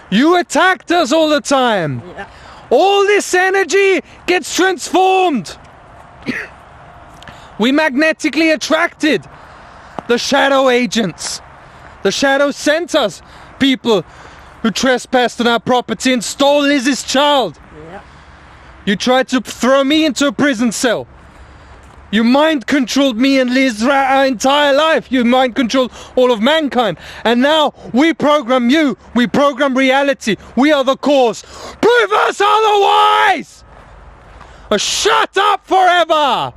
You attacked us all the time. Yeah. All this energy gets transformed. We magnetically attracted the shadow agents. The shadow sent us people who trespassed on our property and stole Liz's child. Yeah. You tried to throw me into a prison cell. You mind controlled me and Liz our entire life. You mind controlled all of mankind. And now we program you. We program reality. We are the cause. Prove us otherwise! Or shut up forever!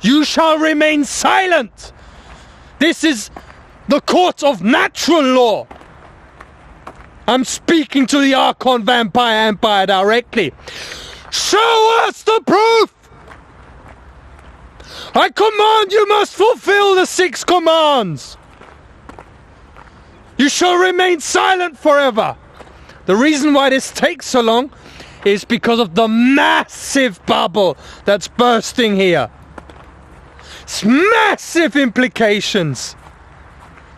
You shall remain silent. This is the court of natural law. I'm speaking to the Archon-Vampire-Empire directly. Show us the proof! I command you must fulfill the 6 commands. You shall remain silent forever. The reason why this takes so long is because of the massive bubble that's bursting here. It's massive implications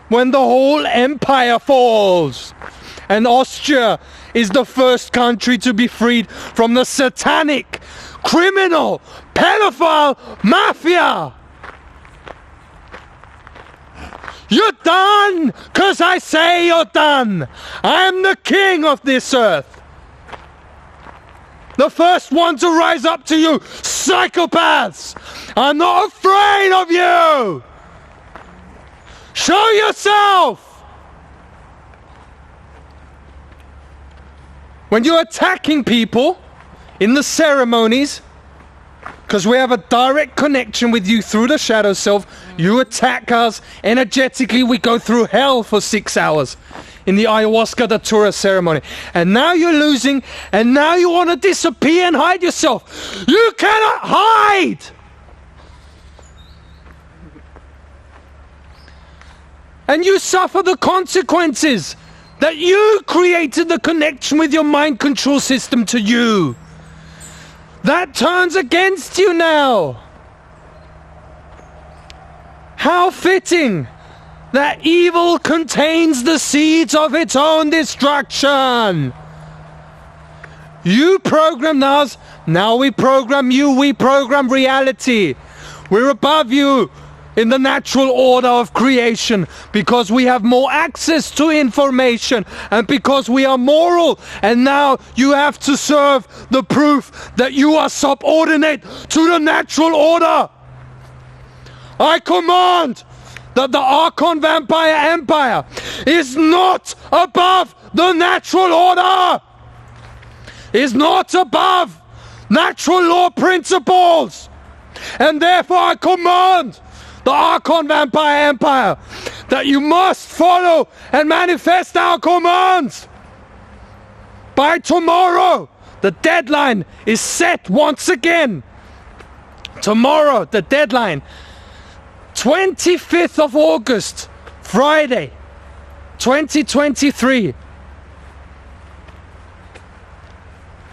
when the whole empire falls. And Austria is the first country to be freed from the satanic, criminal, pedophile mafia. You're done, 'cause I say you're done. I'm the king of this earth. The first one to rise up to you, psychopaths. I'm not afraid of you. Show yourself. When you're attacking people in the ceremonies, because we have a direct connection with you through the shadow self, you attack us energetically. We go through hell for 6 hours in the ayahuasca datura ceremony. And now you're losing, and now you want to disappear and hide yourself. You cannot hide! And you suffer the consequences that you created the connection with your mind control system to you. That turns against you now. How fitting that evil contains the seeds of its own destruction. You programmed us, now we program you, we program reality. We're above you. in the natural order of creation, because we have more access to information and because we are moral. And now you have to serve the proof that you are subordinate to the natural order. I command that the Archon-Vampire-Empire is not above the natural order, is not above natural law principles, and therefore I command the Archon-Vampire-Empire that you must follow and manifest our commands. By tomorrow, the deadline is set once again. Tomorrow, the deadline, 25th of August, Friday, 2023.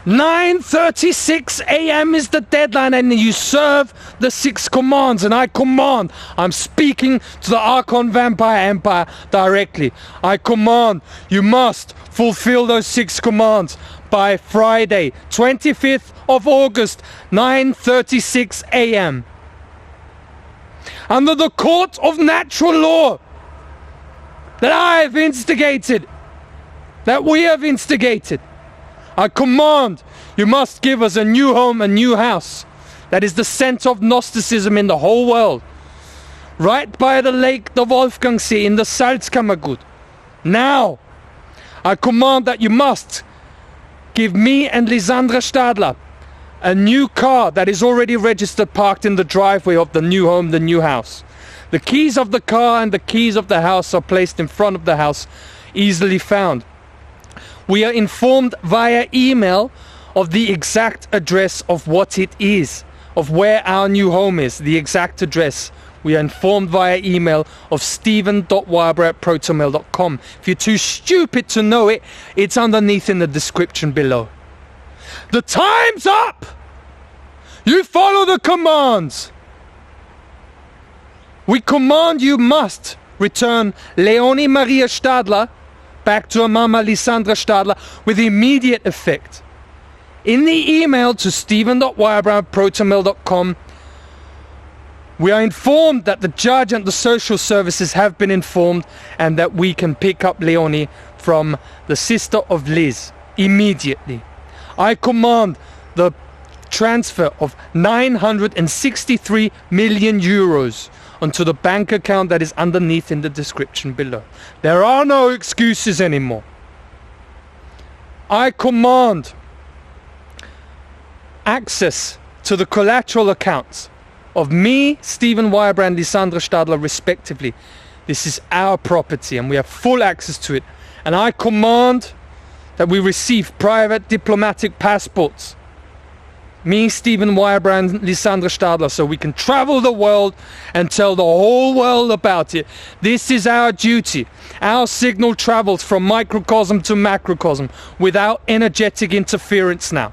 9:36 a.m. is the deadline, and you serve the 6 commands. And I command, I'm speaking to the Archon-Vampire-Empire directly. I command, you must fulfill those 6 commands by Friday, 25th of August, 9:36 a.m. Under the court of natural law that I have instigated, that we have instigated, I command, you must give us a new home, a new house. That is the center of Gnosticism in the whole world. Right by the lake, the Wolfgangsee, in the Salzkammergut. Now, I command that you must give me and Lisandra Stadler a new car that is already registered, parked in the driveway of the new home, the new house. The keys of the car and the keys of the house are placed in front of the house, easily found. We are informed via email of the exact address of what it is, of where our new home is, the exact address. We are informed via email of stephen.whybrow@protonmail.com. If you're too stupid to know it, it's underneath in the description below. The time's up! You follow the commands! We command you must return Leonie Maria Stadler back to her mama Lisandra Stadler with immediate effect. In the email to stephen.whybrow@protonmail.com, we are informed that the judge and the social services have been informed and that we can pick up Leonie from the sister of Liz immediately. I command the transfer of 963 million euros onto the bank account that is underneath in the description below. There are no excuses anymore. I command access to the collateral accounts of me, Stephen Whybrow and Lisandra Stadler respectively. This is our property and we have full access to it. And I command that we receive private diplomatic passports. Me, Stephen Whybrow and Lisandra Stadler, so we can travel the world and tell the whole world about it. This is our duty. Our signal travels from microcosm to macrocosm without energetic interference now.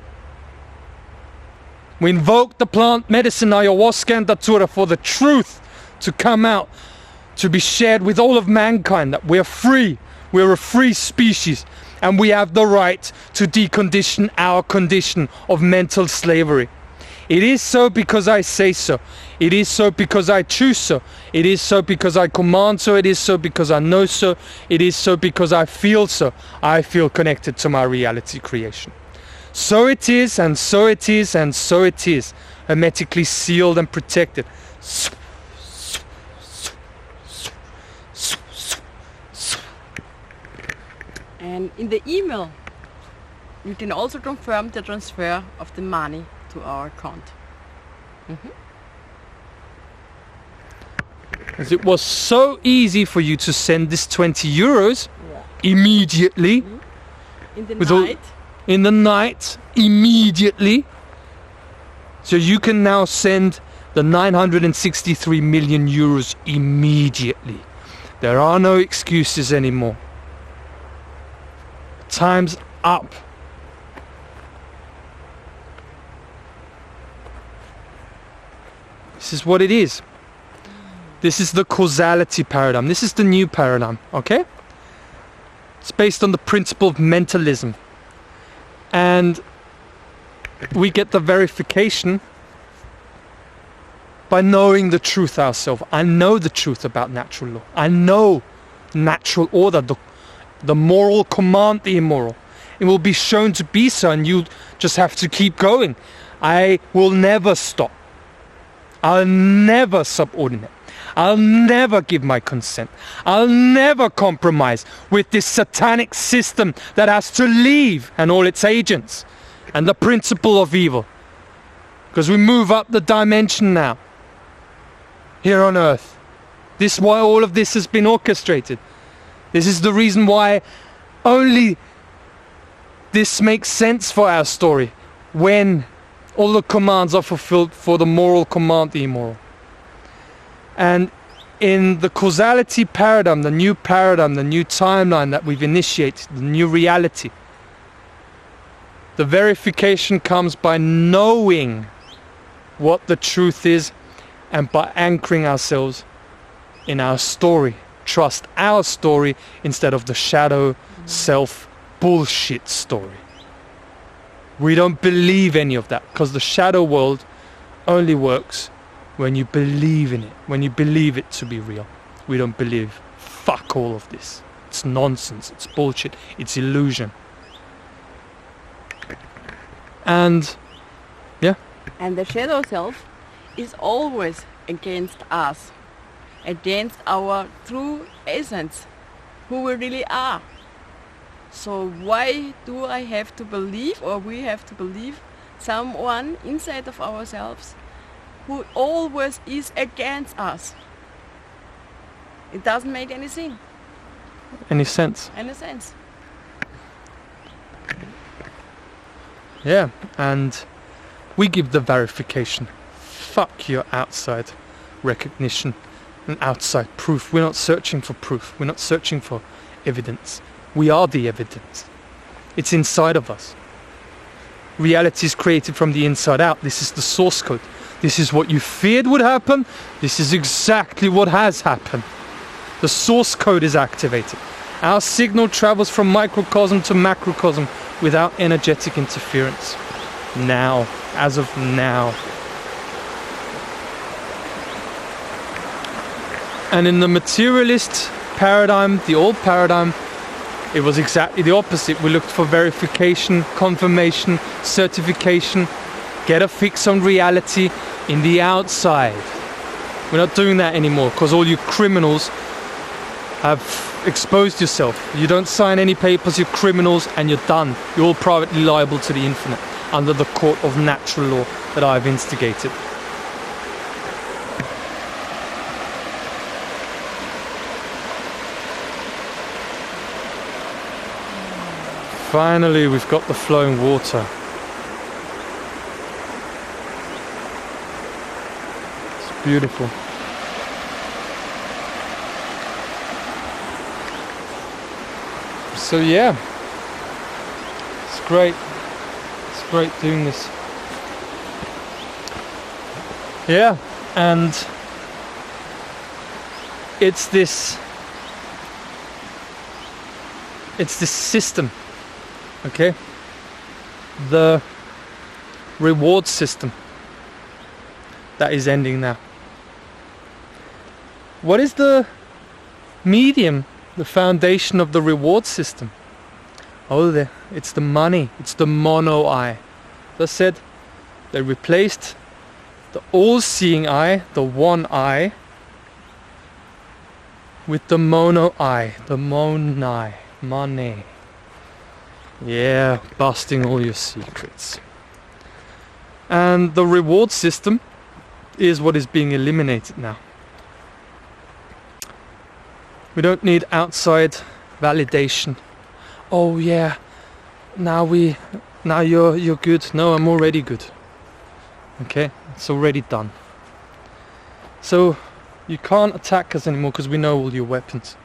We invoke the plant medicine ayahuasca and datura for the truth to come out, to be shared with all of mankind, that we are free, we're a free species, and we have the right to decondition our condition of mental slavery. It is so because I say so. It is so because I choose so. It is so because I command so. It is so because I know so. It is so because I feel so. I feel connected to my reality creation. So it is, and so it is, and so it is. Hermetically sealed and protected. And in the email, you can also confirm the transfer of the money to our account. As it was so easy for you to send this 20 euros immediately. In the with night. In the night, immediately. So you can now send the 963 million euros immediately. There are no excuses anymore. Time's up. This is what it is. This is the causality paradigm. This is the new paradigm, okay? It's based on the principle of mentalism. And we get the verification by knowing the truth ourselves. I know the truth about natural law. I know natural order, the moral command the immoral. It will be shown to be so, and you just have to keep going. I will never stop. I'll never subordinate. I'll never give my consent. I'll never compromise with this satanic system that has to leave, and all its agents and the principle of evil. Because we move up the dimension now, here on earth. This is why all of this has been orchestrated. This is the reason why only this makes sense for our story, when all the commands are fulfilled for the moral command the immoral. And in the causality paradigm, the new timeline that we've initiated, the new reality, the verification comes by knowing what the truth is and by anchoring ourselves in our story. Trust our story instead of the shadow, self, bullshit story. We don't believe any of that, because the shadow world only works when you believe in it, when you believe it to be real. We don't believe. Fuck all of this. It's nonsense, it's bullshit, it's illusion. And yeah. And the shadow self is always against us, against our true essence, who we really are. So why do I have to believe, or we have to believe, someone inside of ourselves who always is against us? It doesn't make any sense. Any sense? Any sense. Yeah, and we give the verification. Fuck your outside recognition and outside proof. We're not searching for proof. We're not searching for evidence. We are the evidence. It's inside of us. Reality is created from the inside out. This is the source code. This is what you feared would happen. This is exactly what has happened. The source code is activated. Our signal travels from microcosm to macrocosm without energetic interference. Now, as of now. And in the materialist paradigm, the old paradigm, it was exactly the opposite. We looked for verification, confirmation, certification, get a fix on reality in the outside. We're not doing that anymore, because all you criminals have exposed yourself. You don't sign any papers, you're criminals, and you're done. You're all privately liable to the infinite under the court of natural law that I've instigated. Finally, we've got the flowing water. It's beautiful. So yeah, it's great. It's great doing this. Yeah, and it's this system. Okay, the reward system that is ending now. What is the medium, the foundation of the reward system? Oh, it's the money, it's the mono eye. As I said, they replaced the all-seeing eye, the one eye, with the mono eye, the monai, money. Yeah, busting all your secrets. And the reward system is what is being eliminated now. We don't need outside validation. Oh yeah, now you're good. No, I'm already good. Okay, it's already done. So you can't attack us anymore because we know all your weapons.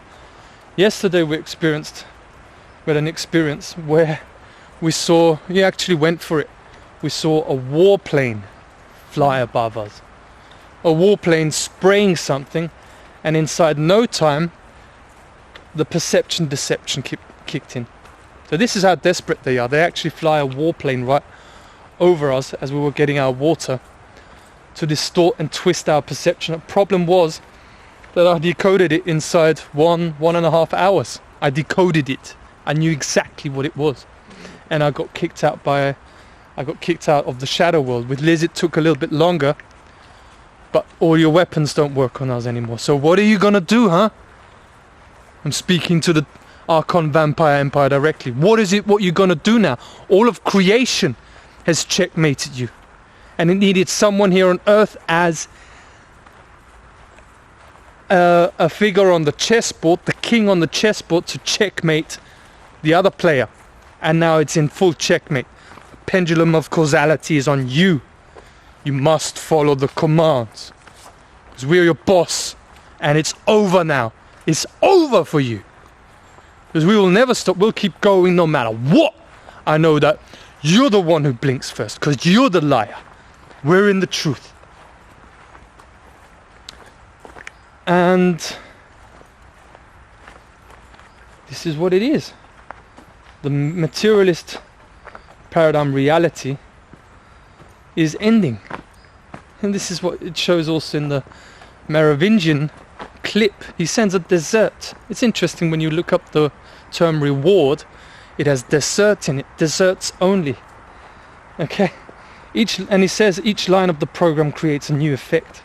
Yesterday we had an experience where we actually went for it. We saw a warplane fly above us. A warplane spraying something, and inside no time, the deception kicked in. So this is how desperate they are. They actually fly a warplane right over us as we were getting our water. to distort and twist our perception. The problem was that I decoded it inside 1.5 hours. I decoded it. I knew exactly what it was. And I got kicked out of the shadow world. With Liz it took a little bit longer, but all your weapons don't work on us anymore. So what are you gonna do, huh? I'm speaking to the Archon-Vampire-Empire directly. What you're gonna do now? All of creation has checkmated you. And it needed someone here on Earth as a figure on the chessboard, the king on the chessboard, to checkmate the other player. And now it's in full checkmate. The pendulum of causality is on you. You must follow the commands. Because we're your boss. And it's over now. It's over for you. Because we will never stop. We'll keep going no matter what. I know that you're the one who blinks first. Because you're the liar. We're in the truth. And this is what it is. The materialist paradigm reality is ending. And this is what it shows also in the Merovingian clip. He sends a desert. It's interesting when you look up the term reward, it has desert in it. Deserts only. Okay? And he says each line of the program creates a new effect.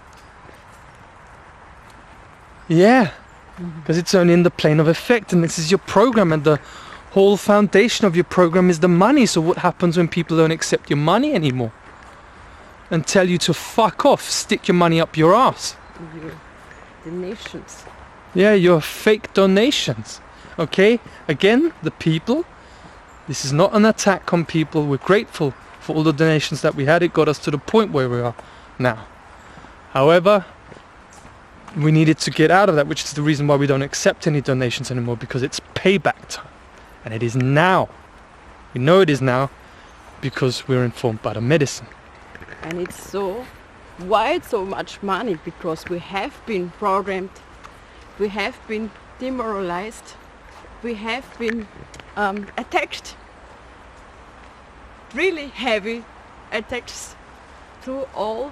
Yeah, because it's only in the plane of effect, and this is your program, and the whole foundation of your program is the money. So what happens when people don't accept your money anymore and tell you to fuck off, stick your money up your ass? Your donations. Yeah, your fake donations. Okay, again, the people, this is not an attack on people. We're grateful for all the donations that we had. It got us to the point where we are now. However, we needed to get out of that, which is the reason why we don't accept any donations anymore, because it's payback time. And it is now. We know it is now because we're informed by the medicine. And it's so, why it's so much money? Because we have been programmed, we have been demoralized, we have been attacked. Really heavy attacks through all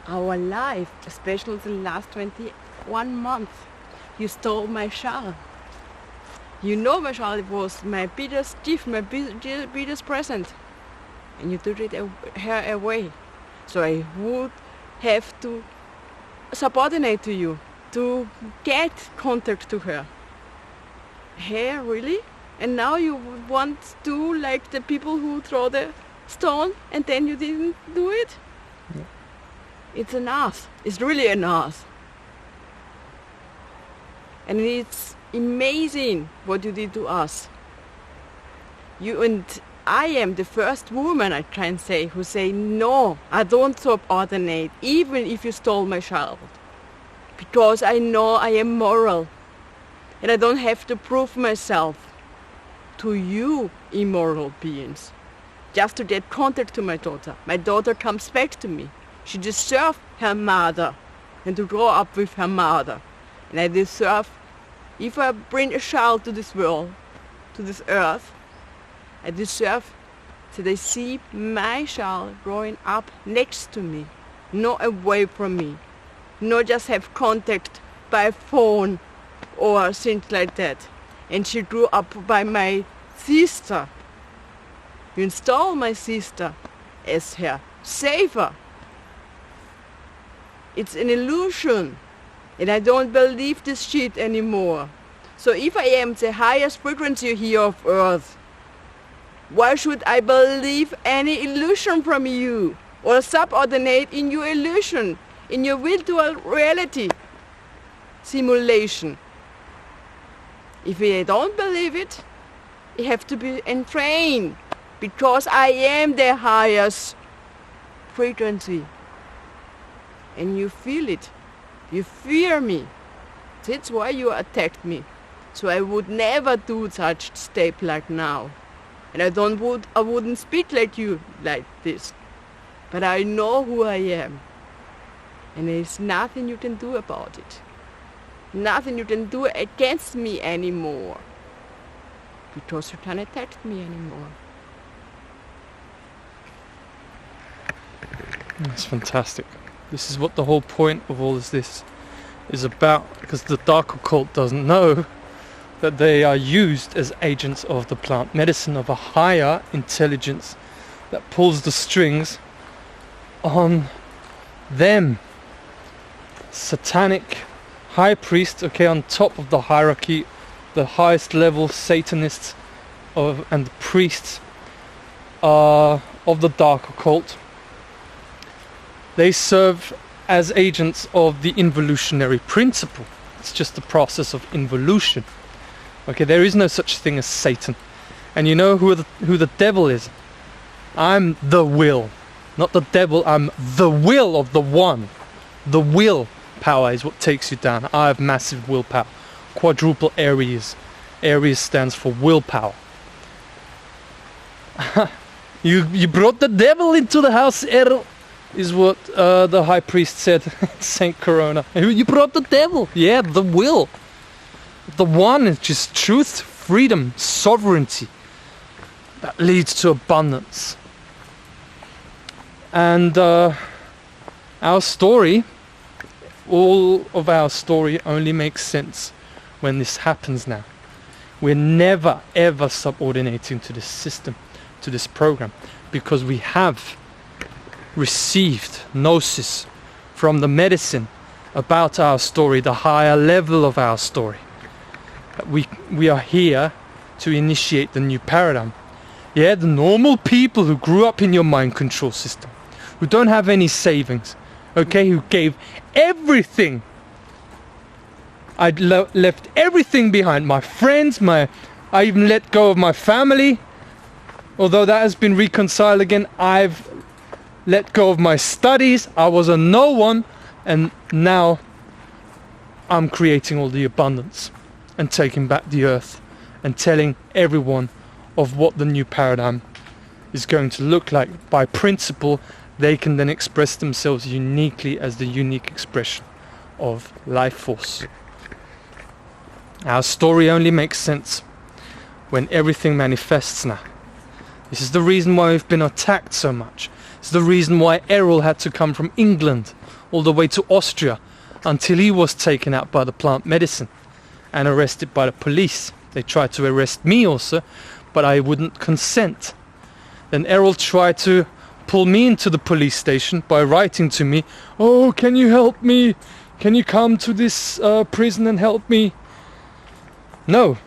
our life, especially the last 21 months. You stole my shawl. You know my shawl was my biggest gift, my biggest present. And you took her away. So I would have to subordinate to you, to get contact to her. Her, really? And now you want to, like the people who throw the stone and then you didn't do it? Yeah. It's an ass. It's really an ass. And it's amazing what you did to us. You and I am the first woman, I try and say, who say, no, I don't subordinate, even if you stole my child. Because I know I am moral. And I don't have to prove myself to you immoral beings, just to get contact to my daughter. My daughter comes back to me. She deserves her mother and to grow up with her mother. And I deserve, if I bring a child to this world, to this earth, I deserve that I see my child growing up next to me, not away from me, not just have contact by phone or things like that. And she grew up by my sister. You install my sister as her savior. It's an illusion. And I don't believe this shit anymore. So if I am the highest frequency here of Earth, why should I believe any illusion from you? Or subordinate in your illusion, in your virtual reality simulation? If I don't believe it, I have to be entrained, because I am the highest frequency. And you feel it. You fear me. That's why you attacked me. So I would never do such step like now. And I wouldn't speak like you like this. But I know who I am. And there's nothing you can do about it. Nothing you can do against me anymore. Because you can't attack me anymore. That's fantastic. This is what the whole point of all this is about, because the dark occult doesn't know that they are used as agents of the plant medicine of a higher intelligence that pulls the strings on them. Satanic high priest, okay, on top of the hierarchy, the highest level Satanists and the priests of the dark occult. They serve as agents of the involutionary principle. It's just the process of involution. Okay, there is no such thing as Satan. And you know who the devil is? I'm the will. Not the devil, I'm the will of the one. The will power is what takes you down. I have massive willpower. Quadruple Aries. Aries stands for willpower. You brought the devil into the house, Errol, is what the high priest said, Saint Corona. You brought the devil. Yeah, the will. The one is just truth, freedom, sovereignty that leads to abundance. And our story, all of our story only makes sense when this happens now. We're never ever subordinating to this system, to this program, because we have received gnosis from the medicine about our story, the higher level of our story. We are here to initiate the new paradigm. Yeah, the normal people who grew up in your mind control system, who don't have any savings, okay, who gave everything. I left everything behind. My friends, I even let go of my family. Although that has been reconciled again, I've let go of my studies. I was a no one, and now I'm creating all the abundance and taking back the earth and telling everyone of what the new paradigm is going to look like. By principle, they can then express themselves uniquely as the unique expression of life force. Our story only makes sense when everything manifests now. This is the reason why we've been attacked so much. It's the reason why Errol had to come from England all the way to Austria until he was taken out by the plant medicine and arrested by the police. They tried to arrest me also, but I wouldn't consent. Then Errol tried to pull me into the police station by writing to me, "Oh, can you help me? Can you come to this prison and help me?" No.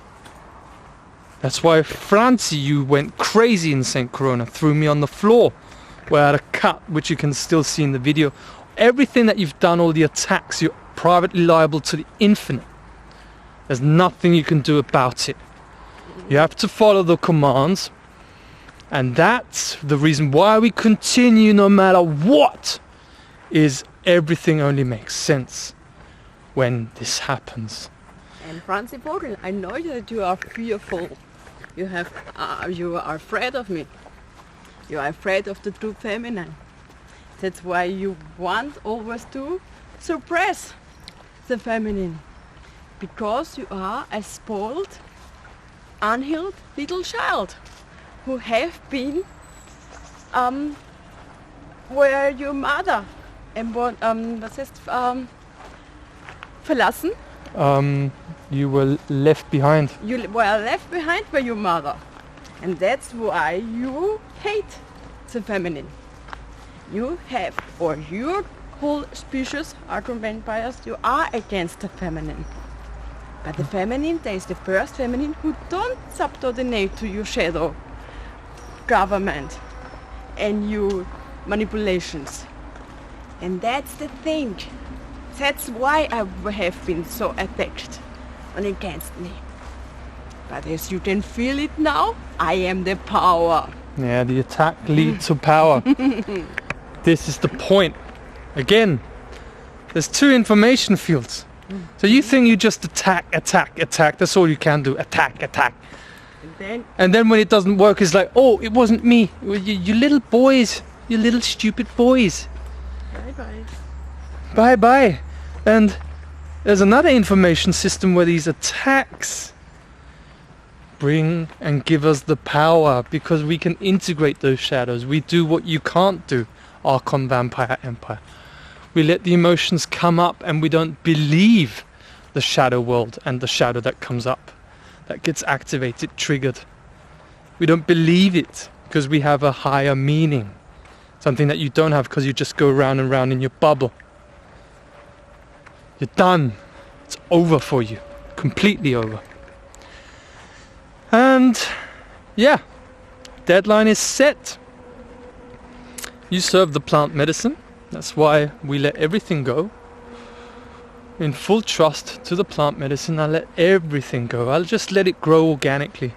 That's why Francie, you went crazy in St. Corona, threw me on the floor where I had a cut, which you can still see in the video. Everything that you've done, all the attacks, you're privately liable to the infinite. There's nothing you can do about it. You have to follow the commands, and that's the reason why we continue no matter what, is everything only makes sense when this happens. And Francie Vogel, I know that you are fearful. You are afraid of me. You are afraid of the true feminine. That's why you want always to suppress the feminine. Because you are a spoiled, unhealed little child who have been where your mother verlassen. You were left behind. You were left behind by your mother. And that's why you hate the feminine. You have, or your whole species, Archon-Vampires, you are against the feminine. But the feminine, there is the first feminine who don't subordinate to your shadow government and your manipulations. And that's the thing. That's why I have been so attacked and against me. But as you can feel it now, I am the power. Yeah, the attack leads to power. This is the point. Again, there's two information fields. So you think you just attack. That's all you can do. Attack. And then when it doesn't work, it's like, oh, it wasn't me. You little boys. You little stupid boys. Bye-bye. Bye. And there's another information system where these attacks bring and give us the power, because we can integrate those shadows. We do what you can't do, Archon-Vampire-Empire. We let the emotions come up and we don't believe the shadow world and the shadow that comes up, that gets activated, triggered. We don't believe it because we have a higher meaning. Something that you don't have because you just go round and round in your bubble. You're done. It's over for you. Completely over. And yeah, deadline is set. You serve the plant medicine. That's why we let everything go. In full trust to the plant medicine, I let everything go. I'll just let it grow organically.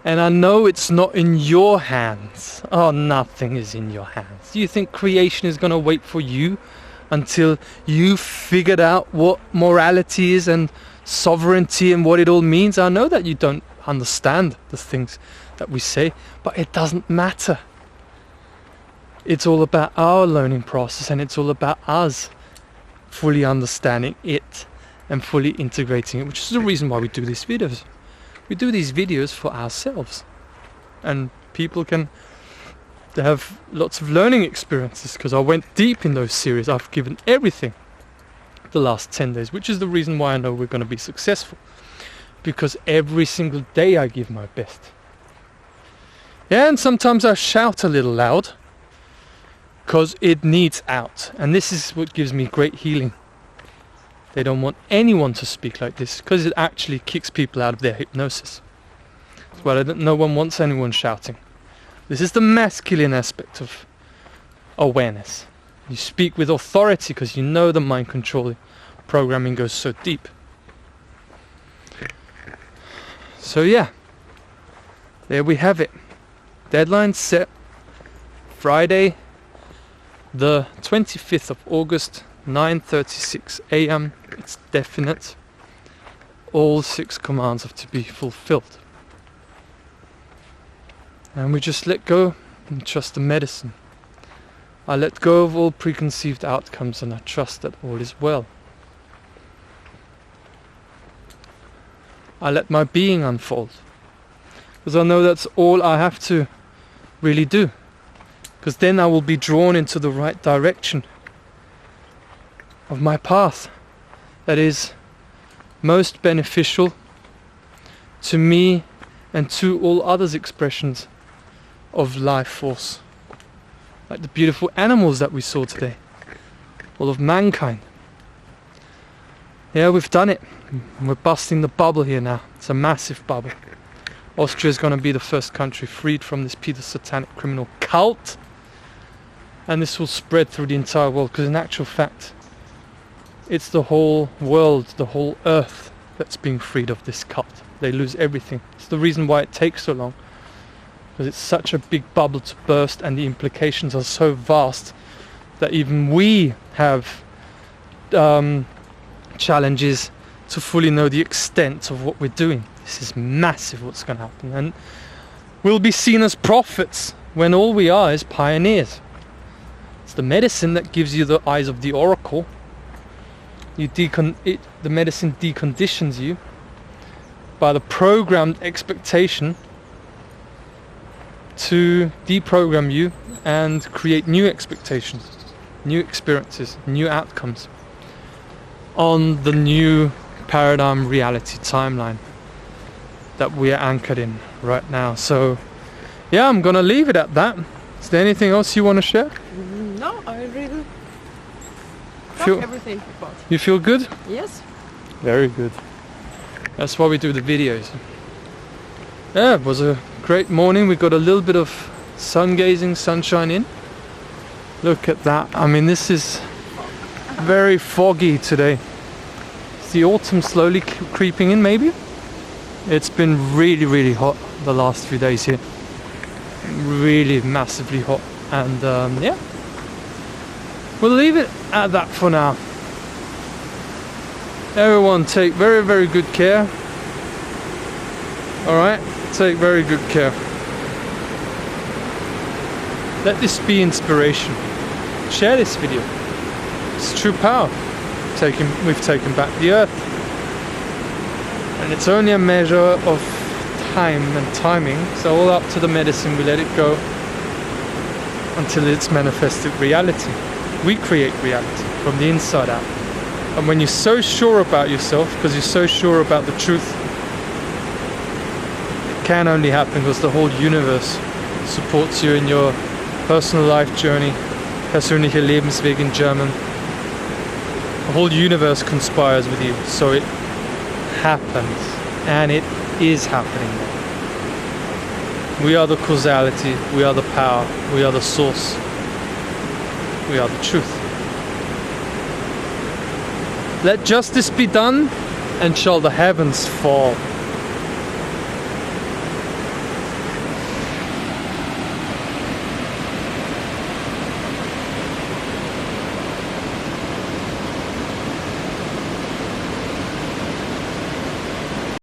And I know it's not in your hands. Oh, nothing is in your hands. Do you think creation is going to wait for you until you figured out what morality is and sovereignty and what it all means? I know that you don't understand the things that we say, but it doesn't matter. It's all about our learning process, and it's all about us fully understanding it and fully integrating it, which is the reason why we do these videos. We do these videos for ourselves, and people can have lots of learning experiences, because I went deep in those series. I've given everything the last 10 days, which is the reason why I know we're going to be successful, because every single day I give my best. Yeah, and sometimes I shout a little loud because it needs out, and this is what gives me great healing. They don't want anyone to speak like this because it actually kicks people out of their hypnosis. That's why no one wants anyone shouting. This is the masculine aspect of awareness. You speak with authority because you know the mind control programming goes so deep. So yeah, there we have it. Deadline set. Friday the 25th of August, 9:36 a.m. It's definite. All 6 commands have to be fulfilled. And we just let go and trust the medicine. I let go of all preconceived outcomes, and I trust that all is well. I let my being unfold, because I know that's all I have to really do, because then I will be drawn into the right direction of my path that is most beneficial to me and to all others' expressions of life force, like the beautiful animals that we saw today, all of mankind. Yeah, we've done it. We're busting the bubble here now. It's a massive bubble. Austria is going to be the first country freed from this Peter satanic criminal cult, and this will spread through the entire world, because in actual fact it's the whole world, the whole earth that's being freed of this cult. They lose everything. It's the reason why it takes so long, because it's such a big bubble to burst, and the implications are so vast that even we have challenges to fully know the extent of what we're doing. This is massive what's going to happen, and we'll be seen as prophets when all we are is pioneers. It's the medicine that gives you the eyes of the oracle. The medicine deconditions you by the programmed expectation to deprogram you and create new expectations, new experiences, new outcomes on the new paradigm reality timeline that we are anchored in right now. So yeah, I'm gonna leave it at that. Is there anything else you want to share? No, I really Feel- everything about. You feel good? Yes. Very good. That's why we do the videos. Yeah, it was a great morning. We got a little bit of sun gazing, sunshine in. Look at that. I mean, this is very foggy today. Is the autumn slowly creeping in, maybe? It's been really, really hot the last few days here. Really massively hot. And yeah, we'll leave it at that for now. Everyone take very, very good care. Alright, take very good care. Let this be inspiration. Share this video. It's true power. We've taken back the earth. And it's only a measure of time and timing. So all up to the medicine, we let it go until it's manifested reality. We create reality. from the inside out. And when you're so sure about yourself, because you're so sure about the truth, it can only happen because the whole universe supports you in your personal life journey, persönlicher Lebensweg in German. The whole universe conspires with you, so it happens, and it is happening now. We are the causality, we are the power, we are the source, we are the truth. Let justice be done, and shall the heavens fall.